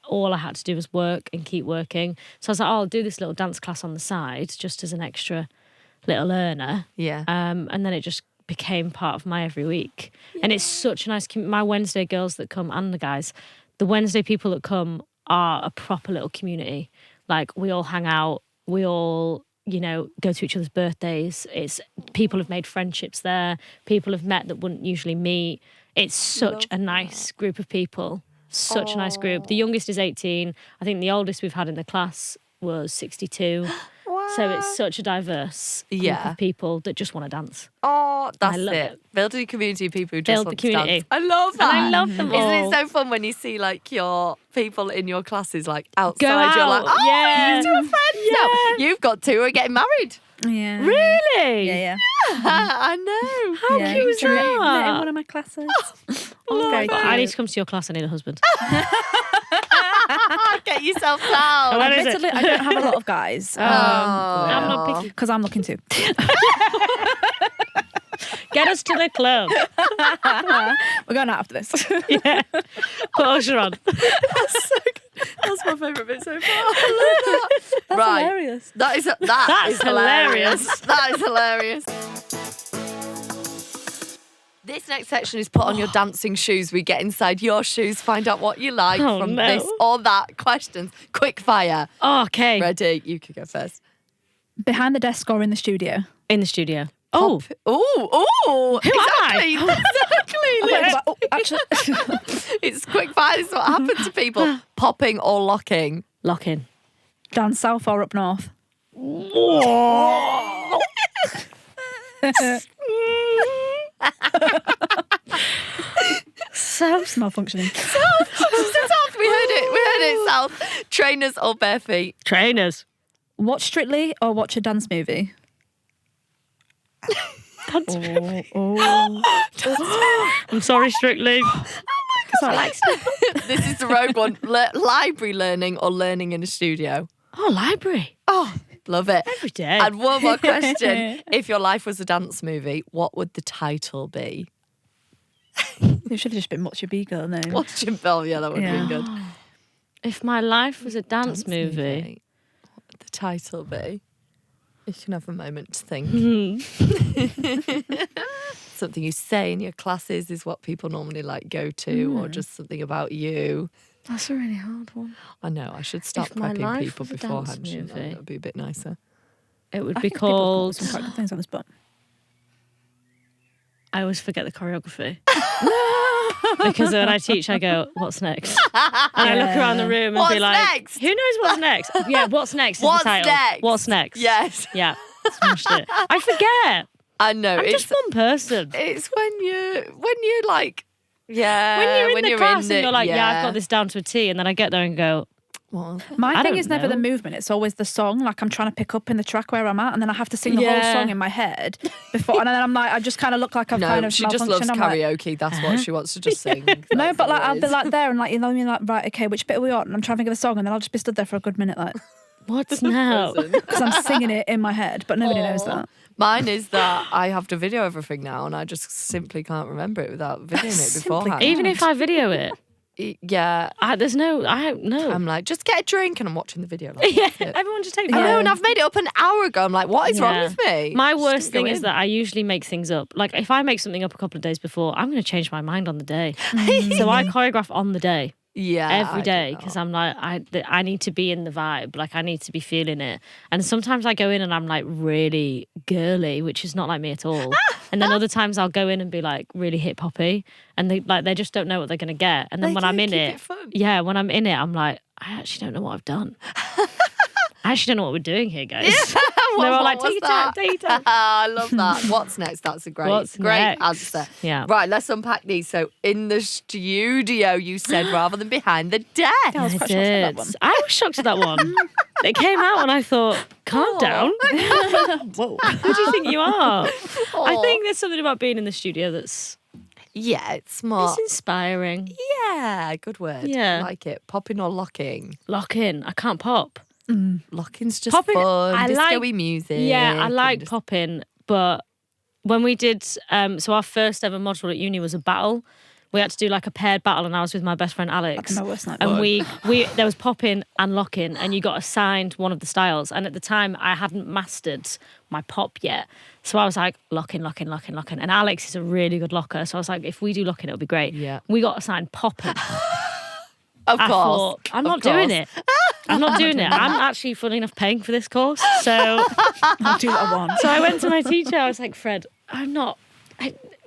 all I had to do was work and keep working. So I was like, I'll do this little dance class on the side just as an extra little earner. Yeah. And then it just became part of my every week. Yeah. And it's such a nice my Wednesday girls that come and the guys, the Wednesday people that come are a proper little community. Like we all hang out, we all, go to each other's birthdays. It's people have made friendships there. People have met that wouldn't usually meet. It's such a nice group of people. Such a nice group. The youngest is 18. I think the oldest we've had in the class was 62. Wow. So it's such a diverse group of people that just want to dance. Oh, that's it. Building a community of people who just want to dance. I love that. And I love them all. Isn't it so fun when you see like your people in your classes like outside? Go out. You're like, you two are friends now. You've got two who are getting married. Yeah. Really? Yeah. I know. How cute is that? Met in one of my classes. I need to come to your class. I need a husband. Get yourself down. Admittedly, I don't have a lot of guys. I'm not picky. Because I'm looking too. Get us to the club. We're going out after this. Yeah. Put Usher on. That's so good. That's my favourite bit so far. That's hilarious. That is hilarious. That is hilarious. This next section is put on your dancing shoes. We get inside your shoes, find out what you like from no. this or that questions. Quick fire. Oh, okay. Ready? You could go first. Behind the desk or in the studio? In the studio. Oh, Oh, Who exactly. am Exactly. Actually, It's quick fire. This is what happens to people. Popping or locking. lock in. down south or up north? South. Malfunctioning. South. We heard it. South. Trainers or bare feet. Trainers. Watch Strictly or watch a dance movie? I'm sorry, Strictly. Sorry. This is the rogue one. Library learning or learning in a studio. Oh, library. Oh, love it. Every day. And one more question. If your life was a dance movie, what would the title be? It should have just been What's Your B-Girl name. What's your bell? Yeah, that would have been good. If my life was a dance movie. What would the title be? You can have a moment to think. Something you say in your classes is what people normally like go to, or just something about you. That's a really hard one. I know, I should stop If my prepping life people was a beforehand. dance Shouldn't I? movie. That would be a bit nicer. It would I be think people have come up called. with some quite good things on the spot. I always forget the choreography. Because when I teach, I go, what's next? And I look around the room and What's be like, next? who knows what's next? Yeah, what's next is What's the title. next? What's next? Yes. Yeah, smashed it. I forget. I know. I'm it's just one person. it's when you're like, yeah. When you're in the class and you're like, yeah, I've yeah. got this down to a T, and then I get there and go, Well, My I thing don't is never the know. movement, it's always the song. Like I'm trying to pick up in the track where I'm at, and then I have to sing the Yeah. whole song in my head before, and then I'm like, I just kind of look like I've no, kind of she just loves malfunctioned. I'm like, karaoke. That's what she wants to just sing. no, That's but all like it I'll be is. like there and like you know what I mean, like right, okay, which bit are we on? And I'm trying to think of the song, and then I'll just be stood there for a good minute, like what's now? because I'm singing it in my head, but nobody knows that. Mine is that I have to video everything now, and I just simply can't remember it without videoing it Simply beforehand. Even if I video it, Yeah, there's no, I don't know. I'm like, just get a drink, and I'm watching the video. Like, Yeah, that's it. everyone just take I know, photos. and I've made it up an hour ago. I'm like, what is wrong Yeah. with me? My Just worst didn't thing go is in. that I usually make things up. Like if I make something up a couple of days before, I'm going to change my mind on the day. So I choreograph on the day. Yeah, Every I day do because that. I'm like I need to be in the vibe, like I need to be feeling it. And sometimes I go in and I'm like really girly, which is not like me at all. And then other times I'll go in and be like really hip hoppy, and they just don't know what they're gonna get. And then They when do, I'm in keep it, it fun. yeah, when I'm in it, I'm like I actually don't know what I've done. I actually don't know what we're doing here, guys. They're all like, What take was your time, that? take your time. I love that. What's next? That's a great, What's great next? answer. Yeah. Right, let's unpack these. So, in the studio, you said rather than behind the desk. I was I quite shocked at that did. one. I was shocked at that one. It came out and I thought, calm down. Whoa. Who do you think you are? I Aw. think there's something about being in the studio that's Yeah, it's smart. it's inspiring. Yeah, good word. Yeah. Like it. Popping or locking? Lock in. I can't pop. Locking's just Popping- fun. I Disco-y like- music. Yeah, I and like just- popping, but when we did, so our first ever module at uni was a battle. We had to do like a paired battle, and I was with my best friend Alex. That's my worst nightmare. And we there was popping and locking, and you got assigned one of the styles. And at the time, I hadn't mastered my pop yet, so I was like locking. And Alex is a really good locker, so I was like, if we do locking, it'll be great. Yeah. We got assigned popping. Of I course. thought, I'm not doing it. I'm not doing it. I'm actually, funnily enough, paying for this course. So I'll do what I want. So I went to my teacher. I was like, Fred,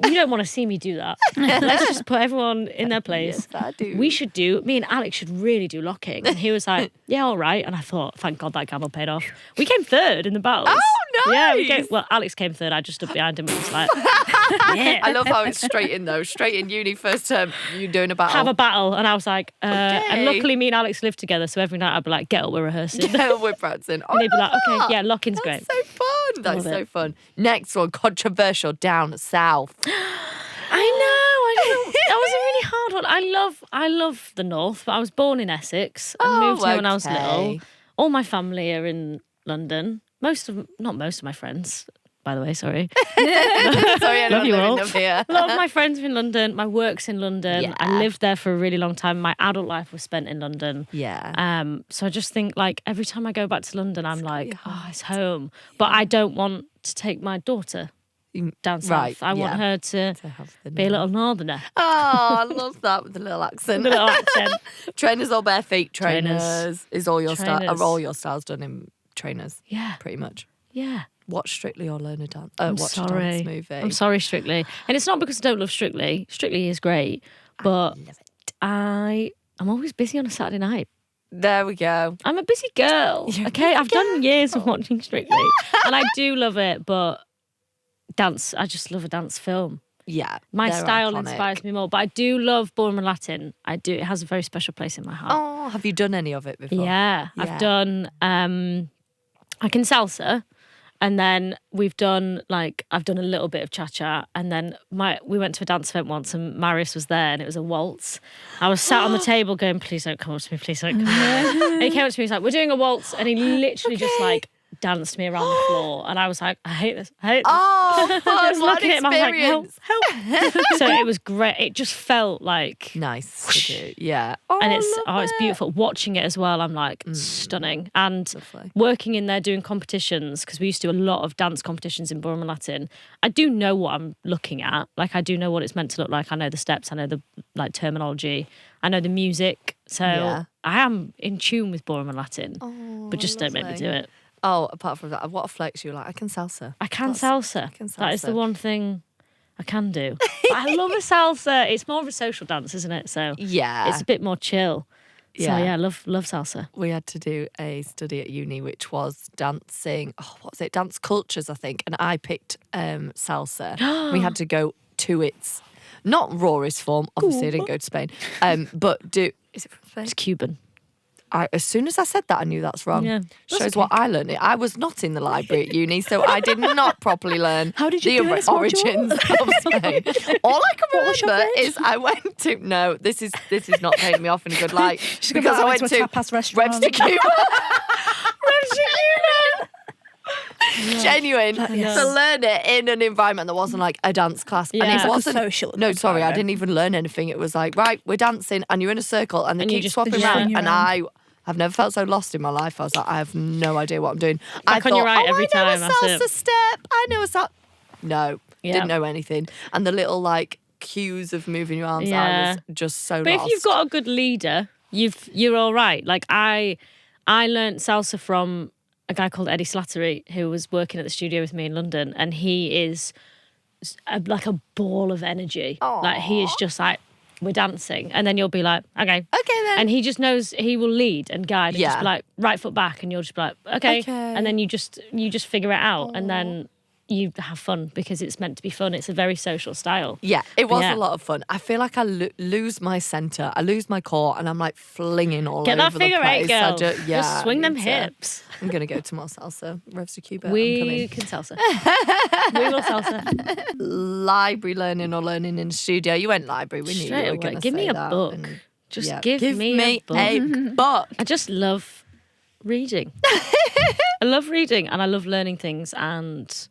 you don't want to see me do that. Let's just put everyone in their place. Yes, I do. Me and Alex should really do locking. And he was like, yeah, all right. And I thought, thank God that gamble paid off. We came third in the battles. Oh, Yeah, nice. Alex came third. I just stood behind him and was like, I love how it's straight in though. Straight in uni, first term, you doing a battle. have a battle. And I was like, and Okay. luckily me and Alex lived together. So every night I'd be like, get up, we're rehearsing. Yeah, we're practicing. Oh, And they'd be like, I love okay, that. yeah, locking's great. That's so fun. That's Love so it. fun. Next one, controversial, down south. I know. That was a really hard one. I love the north, but I was born in Essex and Oh, moved here when I was little. okay. All my family are in London. Not most of my friends, by the way, sorry. Sorry, I Love don't you live all. in here. A lot of my friends are in London. My work's in London. Yeah. I lived there for a really long time. My adult life was spent in London. Yeah. So I just think like every time I go back to London, I'm like, be oh, it's home. But I don't want to take my daughter down south. Right, I want her to have the be a little northerner. Oh, I love that with the little accent. The little accent. Trainers or bare feet? Trainers. Trainers. Is all your style? Trainers. Are all your styles done in trainers? Yeah. Pretty much. Yeah. Watch Strictly or learn a dance. I'm Watch sorry. a dance movie. I'm sorry, Strictly. And it's not because I don't love Strictly. Strictly is great. But I'm always busy on a Saturday night. There we go. I'm a busy girl. Okay, I've done years of watching Strictly. And I do love it, but dance, I just love a dance film. Yeah. My they're style iconic. inspires me more. But I do love ballroom and Latin. I do. It has a very special place in my heart. Oh, have you done any of it before? Yeah. I've done, I can salsa. And then I've done a little bit of cha-cha. And then we went to a dance event once and Marius was there and it was a waltz. I was sat on the table going, please don't come up to me, please don't come up to me. And he came up to me, he's like, we're doing a waltz. And he literally just like danced me around the floor. And I was like, I hate this. Oh, fun. I was What looking at him, I was like, help, experience. help. So it was great. It just felt like... Nice to do. Yeah. And it's love it's it. beautiful. Watching it as well, I'm like, stunning. And Lovely. working in there doing competitions, because we used to do a lot of dance competitions in Ballroom and Latin, I do know what I'm looking at. Like, I do know what it's meant to look like. I know the steps. I know the terminology. I know the music. So I am in tune with Ballroom and Latin, but just don't make me do it. Oh, apart from that, what a flex you like. I can salsa. I can salsa. I can That is the salsa. one thing I can do. But I love a salsa. It's more of a social dance, isn't it? So Yeah. it's a bit more chill. So Yeah. I love salsa. We had to do a study at uni, which was dancing. Oh, what was it? Dance cultures, I think. And I picked salsa. We had to go to its not rawest form. Obviously, I didn't go to Spain. But do is it from Spain? It's Cuban. As soon as I said that, I knew that's wrong. Yeah, that's Shows okay. what I learned. I was not in the library at uni, so I did not properly learn How did you the do this module? origins of Spain. All I can was your remember grade? is I went to this is not painting me off in a good light gonna because go I went to to a tapas restaurant. Webster Cuba. Genuine. Yes. To learn it in an environment that wasn't like a dance class. Yeah. And It's it like a wasn't social No, sorry, I environment. didn't even learn anything. It was like, right, we're dancing and you're in a circle and they And you keep just- swapping did you around. swing And around? I've never felt so lost in my life. I was like, I have no idea what I'm doing. Back I on your thought, right oh, every I know time, a that's salsa it. step. I know a salsa. No, Yeah. didn't know anything. And the little like cues of moving your arms, I Yeah. was just so But lost. if you've got a good leader, you're all right. Like I learnt salsa from a guy called Eddie Slattery who was working at the studio with me in London, and he is like a ball of energy. Like he is just like, we're dancing, and then you'll be like, okay, then. and he just knows he will lead and guide, and just Yeah. be like, right foot back, and you'll just be like, okay, Okay. and then you just figure it out, and then you have fun because it's meant to be fun. It's a very social style. Yeah, it was Yeah. a lot of fun. I feel like I lose my centre, I lose my core, and I'm like flinging all Get over that figure the place. eight, girl. I Just swing I them need to- hips. I'm gonna go to more salsa. Revs to Cuba. I'm We coming. can salsa. We will salsa. Library learning or learning in the studio. You went library, we knew Straight you were away. going to Give say me a that, book. and- Just yeah. give me a book. a book. I just love reading. I love reading and I love learning things, and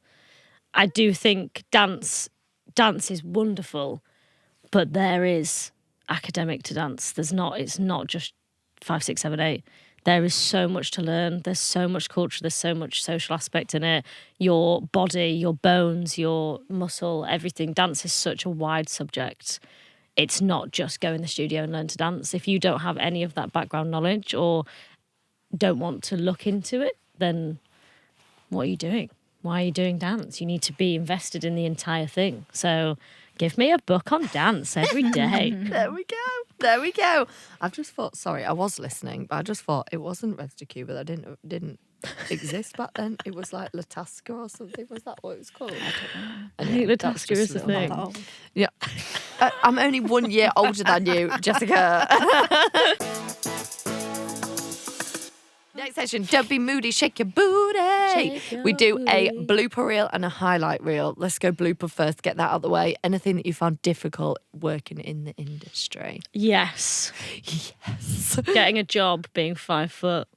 I do think dance is wonderful, but there is academic to dance. It's not just 5, 6, 7, 8. There is so much to learn. There's so much culture. There's so much social aspect in it. Your body, your bones, your muscle, everything. Dance is such a wide subject. It's not just go in the studio and learn to dance. If you don't have any of that background knowledge or don't want to look into it, then what are you doing? Why are you doing dance? You need to be invested in the entire thing. So give me a book on dance every day. There we go. There we go. I've just thought, sorry, I was listening, but I just thought it wasn't Revs to Cuba. That didn't exist back then. It was like Latasca or something. Was that what it was called? I think Latasca is the thing. Yeah. I'm only 1 year older than you, Jessica. Next session, don't be moody, shake your booty. Shake your We do a booty. blooper reel and a highlight reel. Let's go blooper first, get that out of the way. Anything that you found difficult working in the industry? Yes. Yes. Getting a job, being 5 foot.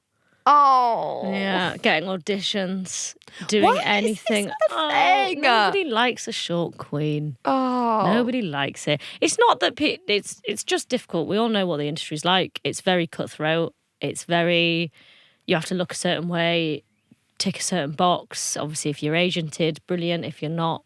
Oh. Yeah. Getting auditions, doing Why is this anything. a thing? Nobody likes a short queen. Oh. Nobody likes it. It's not that it's just difficult. We all know what the industry's like. It's very cutthroat. It's very, you have to look a certain way, tick a certain box. Obviously, if you're agented, brilliant. If you're not,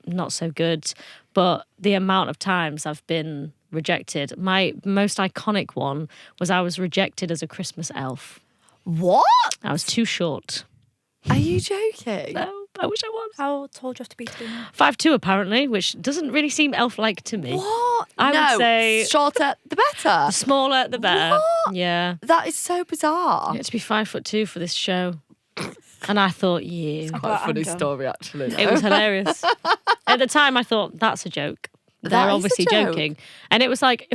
not so good. But the amount of times I've been rejected. My most iconic one was I was rejected as a Christmas elf. What? I was too short. Are you joking? No, I wish I was. How tall do you have to be now? 5'2" apparently, which doesn't really seem elf-like to me. What? I would say shorter the better. the smaller the better. What? Yeah. That is so bizarre. You had to be 5'2" for this show. And I thought, Quite a funny story, actually. it was hilarious. At the time, I thought, that's a joke. That They're is a obviously joke. joking. And it was like,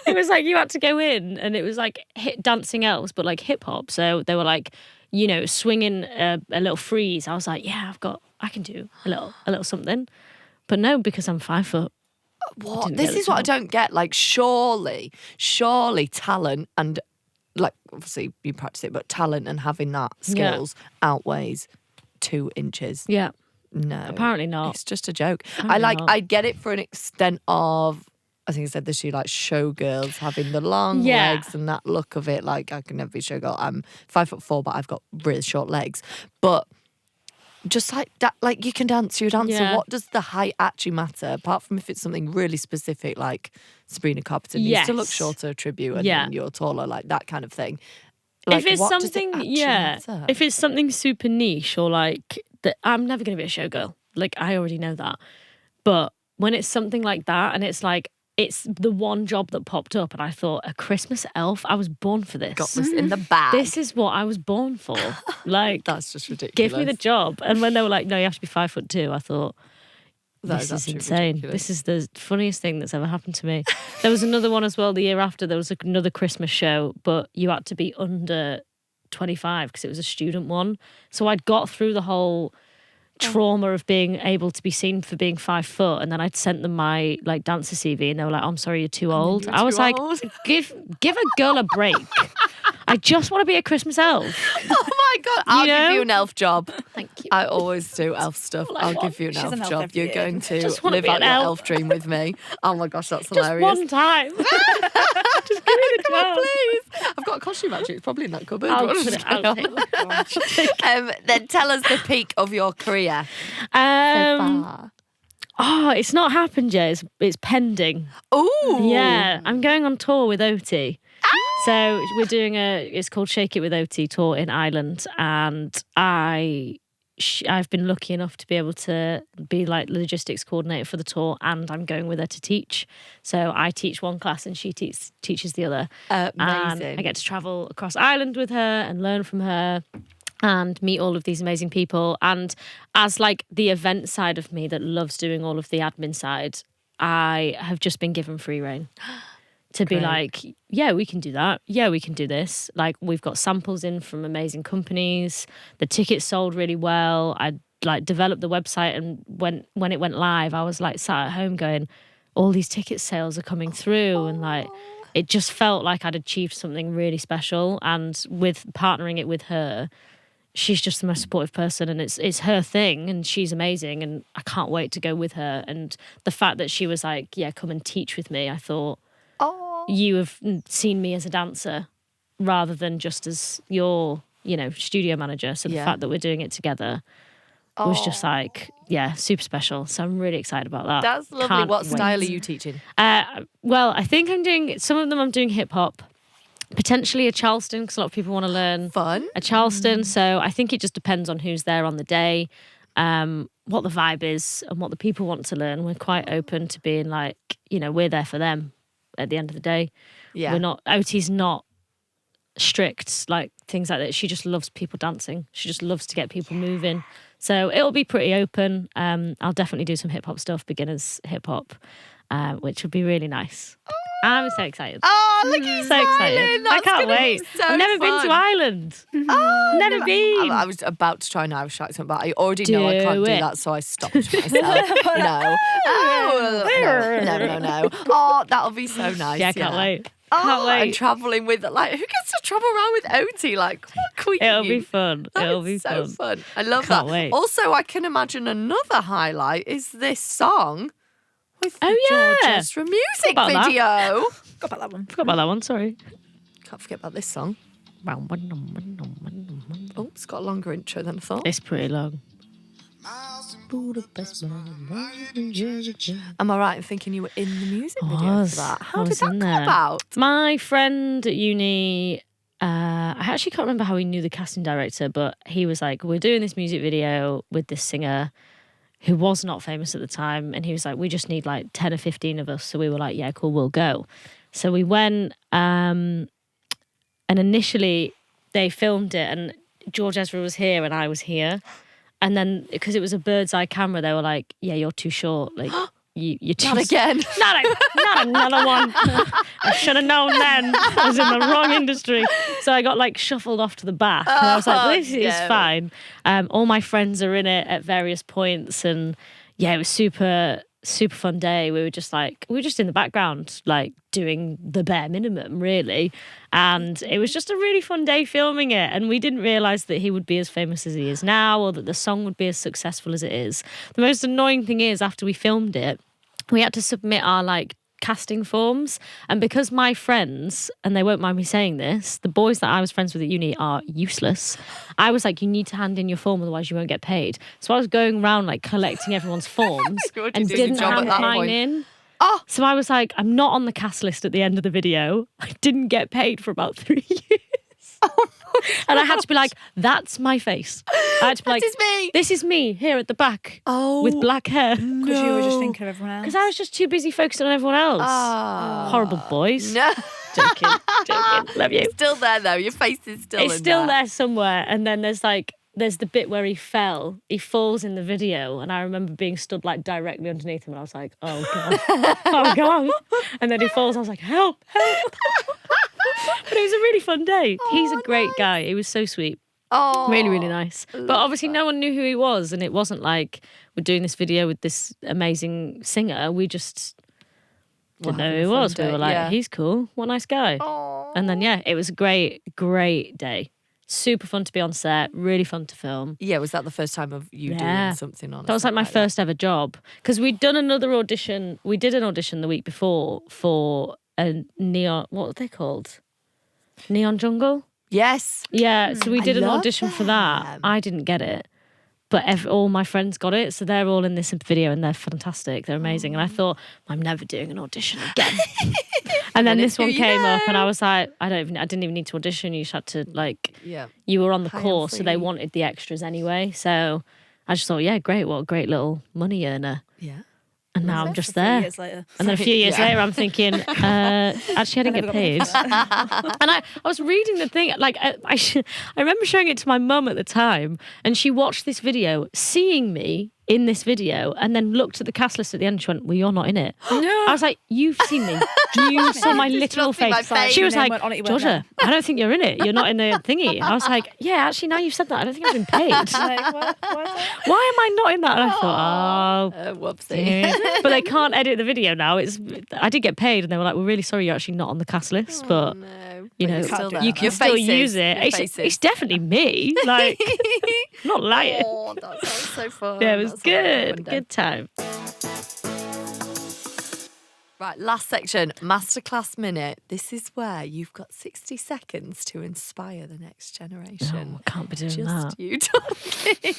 it was like you had to go in and it was like dancing elves, but like hip hop. So they were like, you know, swinging a little freeze. I was like, yeah, I can do a little something. But no, because I'm 5 foot. What? This is what I don't get. Like, surely talent and, like, obviously you practice it, but talent and having that skills outweighs 2 inches. Yeah. No. Apparently not. It's just a joke. Apparently not. I get it for an extent of, I think I said this year, like showgirls having the long legs and that look of it. Like, I can never be a showgirl. I'm 5'4", but I've got really short legs. But just like that, like you can dance, you're a dancer. Yeah. What does the height actually matter? Apart from if it's something really specific, like Sabrina Carpenter needs to look shorter, tribute, and then you're taller, like that kind of thing. Like, if it's what does it something, actually matter? if it's something super niche or like that, I'm never going to be a showgirl. Like, I already know that. But when it's something like that and it's like, it's the one job that popped up and I thought, a Christmas elf? I was born for this. Got this in the bag. This is what I was born for. Like, That's just ridiculous. give me the job. And when they were like, no, you have to be 5'2", I thought, this is insane. Ridiculous. This is the funniest thing that's ever happened to me. There was another one as well the year after. There was another Christmas show, but you had to be under 25 because it was a student one. So I'd got through the whole trauma of being able to be seen for being 5 foot, and then I'd sent them my like dancer CV and they were like, oh, I'm sorry, you're too old. I was like, give a girl a break. I just want to be a Christmas elf. Oh my God, I'll give you an elf job. Thank you. I always do elf stuff. I'll give you an elf job. You're going to Just wanna live be out an your elf. elf dream with me. Oh my gosh, that's Just hilarious. one time. Just give me the Come on, job. please. I've got a costume actually. It's probably in that cupboard. I'll What put is it out. going on? Then tell us the peak of your career so far. Oh, it's not happened yet. It's pending. Ooh. Yeah, I'm going on tour with Oti. So we're doing it's called Shake It with Oti tour in Ireland, and I've been lucky enough to be able to be like logistics coordinator for the tour, and I'm going with her to teach. So I teach one class and she teaches the other. Amazing. And I get to travel across Ireland with her and learn from her and meet all of these amazing people. And as like the event side of me that loves doing all of the admin side, I have just been given free rein. To be like, yeah, we can do that. Yeah, we can do this. Like, we've got samples in from amazing companies. The tickets sold really well. I like developed the website, and when it went live, I was like sat at home going, all these ticket sales are coming through, and like it just felt like I'd achieved something really special. And with partnering it with her, she's just the most supportive person, and it's her thing, and she's amazing, and I can't wait to go with her. And the fact that she was like, yeah, come and teach with me, I thought, you have seen me as a dancer rather than just as your, studio manager. So the fact that we're doing it together was just like, yeah, super special. So I'm really excited about that. That's lovely. Can't What wait. style are you teaching? Well, I think I'm doing, some of them I'm doing hip hop, potentially a Charleston, because a lot of people want to learn Fun. a Charleston. So I think it just depends on who's there on the day, what the vibe is and what the people want to learn. We're quite open to being like, we're there for them at the end of the day. Yeah. We're not, Oti's not strict, like things like that. She just loves people dancing. She just loves to get people moving. So it'll be pretty open. I'll definitely do some hip hop stuff, beginners hip hop, which would be really nice. I'm so excited. Oh, look at you So smiling. excited. I That's can't gonna be wait. so I've never been fun. to Ireland. Oh, Never been. I was about to try an Irish accent, but I already know I can't Do do it. that, so I stopped myself. No. Oh, no. Oh, that'll be so nice. Yeah, I can't wait. Oh, Can't wait. and travelling with, like, who gets to travel around with Oti? Like, what queen? It'll be fun. That It'll is be so fun. fun. I love Can't that. wait. Also, I can imagine another highlight is this song with the Oh, yeah. Georges from music about that. video. Got about that one. Forgot about that one, sorry. Can't forget about this song. Oh, it's got a longer intro than I thought. It's pretty long. Am I right in thinking you were in the music video for that? How did that come about? My friend at uni, I actually can't remember how he knew the casting director, but he was like, we're doing this music video with this singer who was not famous at the time. And he was like, we just need like 10 or 15 of us. So we were like, yeah, cool, we'll go. So we went, and initially they filmed it and George Ezra was here and I was here. And then because it was a bird's eye camera, they were like, yeah, you're too short. Like, you're too... Not again. Not another one. I should have known then. I was in the wrong industry. So I got like shuffled off to the back. And I was like, this is fine. All my friends are in it at various points. And yeah, it was super fun day. We were just in the background, like doing the bare minimum, really. And it was just a really fun day filming it. And we didn't realise that he would be as famous as he is now, or that the song would be as successful as it is. The most annoying thing is, after we filmed it, we had to submit our like casting forms. And because my friends, and they won't mind me saying this, the boys that I was friends with at uni are useless. I was like, you need to hand in your form, otherwise you won't get paid. So I was going around like collecting everyone's forms and didn't hand mine in. Oh. So I was like, I'm not on the cast list at the end of the video. I didn't get paid for about 3 years. And I had to be like, that's my face. I had to be like, this is me here at the back with black hair. Because you were just thinking of everyone else. Because I was just too busy focusing on everyone else. Horrible boys. No. Joking. Love you. It's still there though. Your face is still It's still there somewhere. And then there's the bit where he falls in the video, and I remember being stood like directly underneath him, and I was like, oh god, oh god. And then he falls, I was like, help. But it was a really fun day. He's a great guy. He was so sweet. Oh, really, really nice. But obviously no one knew who he was, and it wasn't like we're doing this video with this amazing singer. We just didn't know who he was. We were like, he's cool. What a nice guy. Aww. And then, yeah, it was a great, great day. Super fun to be on set, really fun to film. Yeah, was that the first time of you doing something on? That was like my first ever job. Because we'd done another audition. We did an audition the week before for a neon, what were they called? Neon Jungle? Yes. Yeah, so we did an audition for that. them. I didn't get it. But all my friends got it, so they're all in this video and they're fantastic. They're amazing. And I thought, I'm never doing an audition again. And then this one came up and I was like, I didn't even need to audition. You just had to you were on the course, so they wanted the extras anyway. So I just thought, yeah, great. What a great little money earner. Yeah. And now I'm just there. Later. And then a few years later, I'm thinking, actually, I didn't get paid. And I was reading the thing, like, I remember showing it to my mum at the time, and she watched this video, seeing me in this video, and then looked at the cast list at the end and she went, well, you're not in it. No. I was like, you've seen me. You saw my literal face. She was like, Georgia, I don't think you're in it. You're not in the thingy. I was like, yeah, actually, now you've said that, I don't think I've been paid. Like, what? Why am I not in that? And I thought, whoopsie. but they can't edit the video now. I did get paid, and they were like, we're really sorry you're actually not on the cast list, but you know, you can still use it. It's definitely me. Like, I'm not lying. Oh, that sounds so fun. Yeah, it was good. Good time. Right, last section, Masterclass Minute. This is where you've got 60 seconds to inspire the next generation. No, I can't be doing Just that. you talking.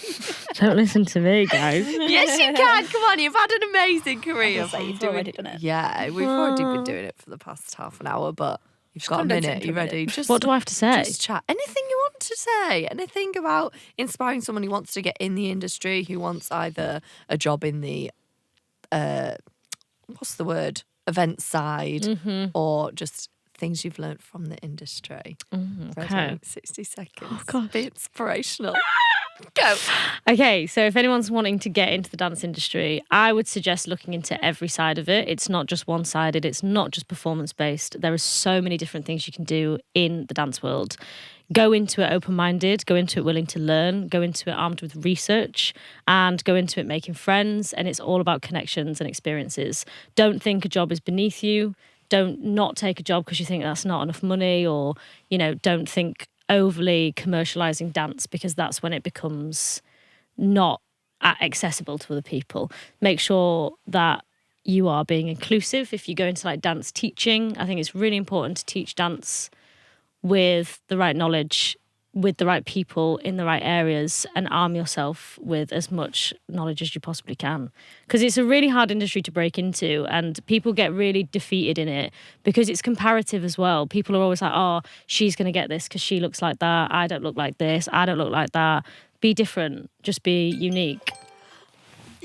Don't listen to me, guys. Yes, you can. Come on, you've had an amazing career. You've already done it. Yeah, we've already been doing it for the past half an hour, but you've got a minute. You ready? Just what do I have to say? Just chat. Anything you want to say. Anything about inspiring someone who wants to get in the industry, who wants either a job in the, what's the word? Event side, or just things you've learned from the industry. Okay. Ready? 60 seconds. Oh, gosh. Be inspirational. Go. Okay, so if anyone's wanting to get into the dance industry, I would suggest looking into every side of it. It's not just one-sided. It's not just performance-based. There are so many different things you can do in the dance world. Go into it open-minded, go into it willing to learn, go into it armed with research, and go into it making friends. And it's all about connections and experiences. Don't think a job is beneath you. Don't not take a job because you think that's not enough money, or, you know, don't think overly commercializing dance, because that's when it becomes not accessible to other people. Make sure that you are being inclusive. If you go into like dance teaching, I think it's really important to teach dance with the right knowledge with the right people in the right areas and arm yourself with as much knowledge as you possibly can. Because it's a really hard industry to break into, and people get really defeated in it because it's comparative as well. People are always like, oh, she's going to get this because she looks like that. I don't look like this. I don't look like that. Be different. Just be unique.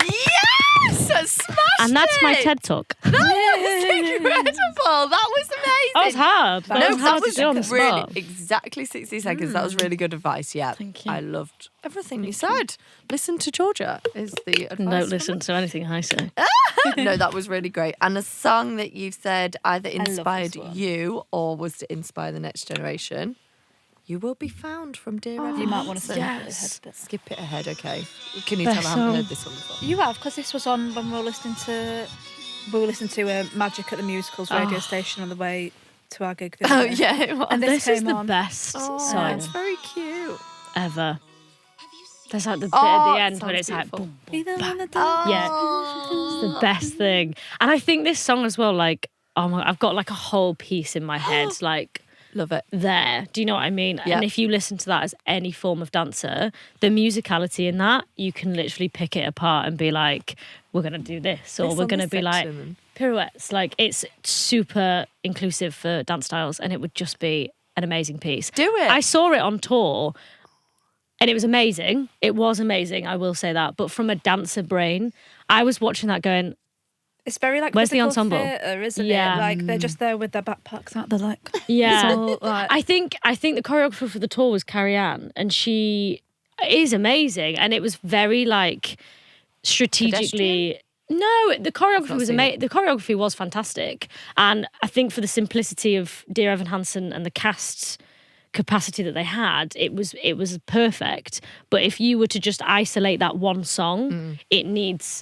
Yes! Smashed And that's it! my TED Talk. That was incredible. That was amazing. That was hard. That was hard was to do on the really spot. exactly 60 seconds. That was really good advice. Yeah. Thank you. I loved everything you said. Listen to Georgia is the advice. Don't listen to anything I say. No, that was really great. And a song that you've said either love inspired this one. you or was to inspire the next generation. You Will Be Found from Dear Evan You might want to Hansen. skip it ahead a bit. Skip it ahead, okay. Can you tell I Best haven't song. heard this one before? You have, because this was on when we were listening to Magic at the Musicals radio station on the way to our gig. The Oh, other day. yeah, it was. And this This is came the on. best Oh, song it's very cute. ever. There's like the bit at the it end when sounds it's like, beautiful. boom, Be the one that Yeah. Oh. it's the best thing. And I think this song as well, like, oh my, I've got like a whole piece in my head, like Love it. there. Do you know what I mean? Yeah. And if you listen to that as any form of dancer, the musicality in that, you can literally pick it apart and be like, we're going to do this, or This we're on going to this be like section. pirouettes. Like, it's super inclusive for dance styles, and it would just be an amazing piece. Do it. I saw it on tour and it was amazing. It was amazing, I will say that. But from a dancer brain, I was watching that going, It's very like Where's the physical ensemble? theatre, isn't Yeah. it? Like they're just there with their backpacks out. They're like, yeah. it's all, like, I think the choreographer for the tour was Carrie Ann, and she is amazing. And it was very like strategically. No, the choreography was amazing. The choreography was fantastic, and I think for the simplicity of Dear Evan Hansen and the cast capacity that they had, it was perfect. But if you were to just isolate that one song, it needs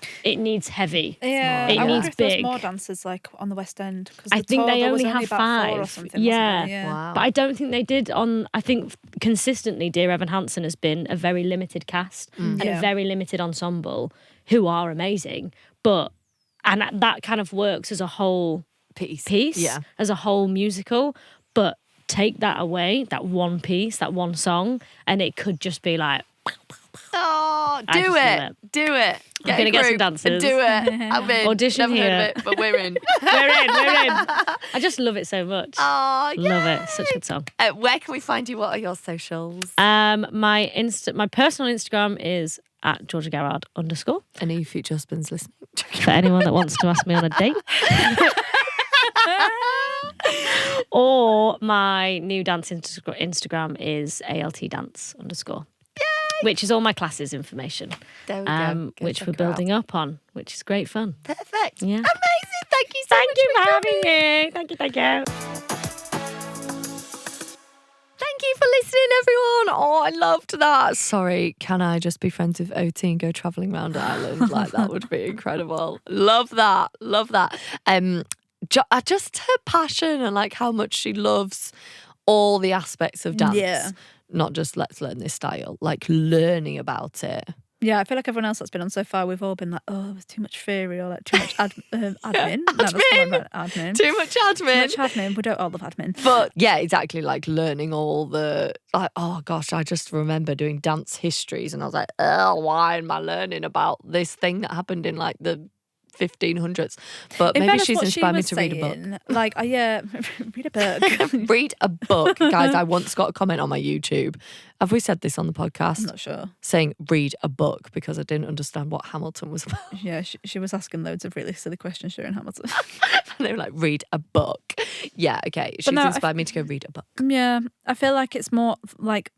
heavy. yeah, It I wonder needs if there's big. more dancers like on the West End. Because I think they only have about 4 or 5. something. Yeah. Wasn't there? Wow. But I don't think they did on. I think consistently, Dear Evan Hansen has been a very limited cast and Yeah. a very limited ensemble who are amazing. And that kind of works as a whole piece, Yeah. as a whole musical. But take that away, that one piece, that one song, and it could just be like, Oh, I just do love it. Do it. I'm gonna a get some group dancers. and do it. I'm in. Audition Never heard here. of it, but we're in. we're in. I just love it so much. Oh, yeah. Love it. Such a good song. Where can we find you? What are your socials? My personal Instagram is at Georgia Garrard _. Any future husbands listening? For anyone that wants to ask me on a date. Or my new dance Instagram is ALTdance _. Which is all my classes information. There we go. Go Which check we're her out. building up on, which is great fun. Perfect. Yeah. Amazing. Thank you so Thank much you for coming. having me. Thank you. Thank you for listening, everyone. Oh, I loved that. Sorry, can I just be friends with Oti and go travelling around Ireland? Like, that would be incredible. Love that. Love that. Just her passion and like how much she loves all the aspects of dance. Yeah. Not just let's learn this style, like learning about it. Yeah, I feel like everyone else that's been on so far, we've all been like, oh, there's too much theory or like too much admin. No, that's the one about admin. Too much admin. Too much admin. We don't all love admin. But yeah, exactly. Like learning all the, like, oh gosh, I just remember doing dance histories and I was like, oh, why am I learning about this thing that happened in like the 1500s? But In maybe fairness, she's what inspired me was to read a book. saying, Like, yeah, read a book. Read a book. Guys, I once got a comment on my YouTube. Have we said this on the podcast? I'm not sure. Saying read a book because I didn't understand what Hamilton was about. Yeah, she was asking loads of really silly questions during Hamilton. And they were like, read a book. Yeah, okay. She's no, inspired me to go read a book. Yeah, I feel like it's more like,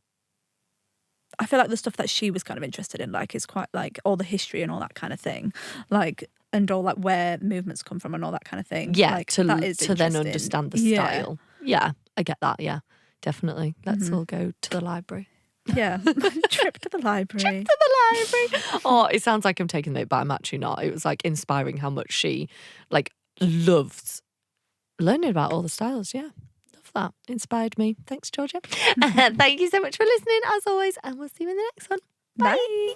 I feel like the stuff that she was kind of interested in, like, is quite like all the history and all that kind of thing, like, and all like where movements come from and all that kind of thing. Yeah, like, to that is then interesting. understand the Yeah. style. Yeah, I get that. Yeah, definitely. Let's all go to the library. Yeah, trip to the library. To the library. Oh, it sounds like I'm taking it, but I'm actually not. It was like inspiring how much she like loves learning about all the styles. Yeah, love that. Inspired me. Thanks, Georgia. Thank you so much for listening, as always, and we'll see you in the next one. Bye.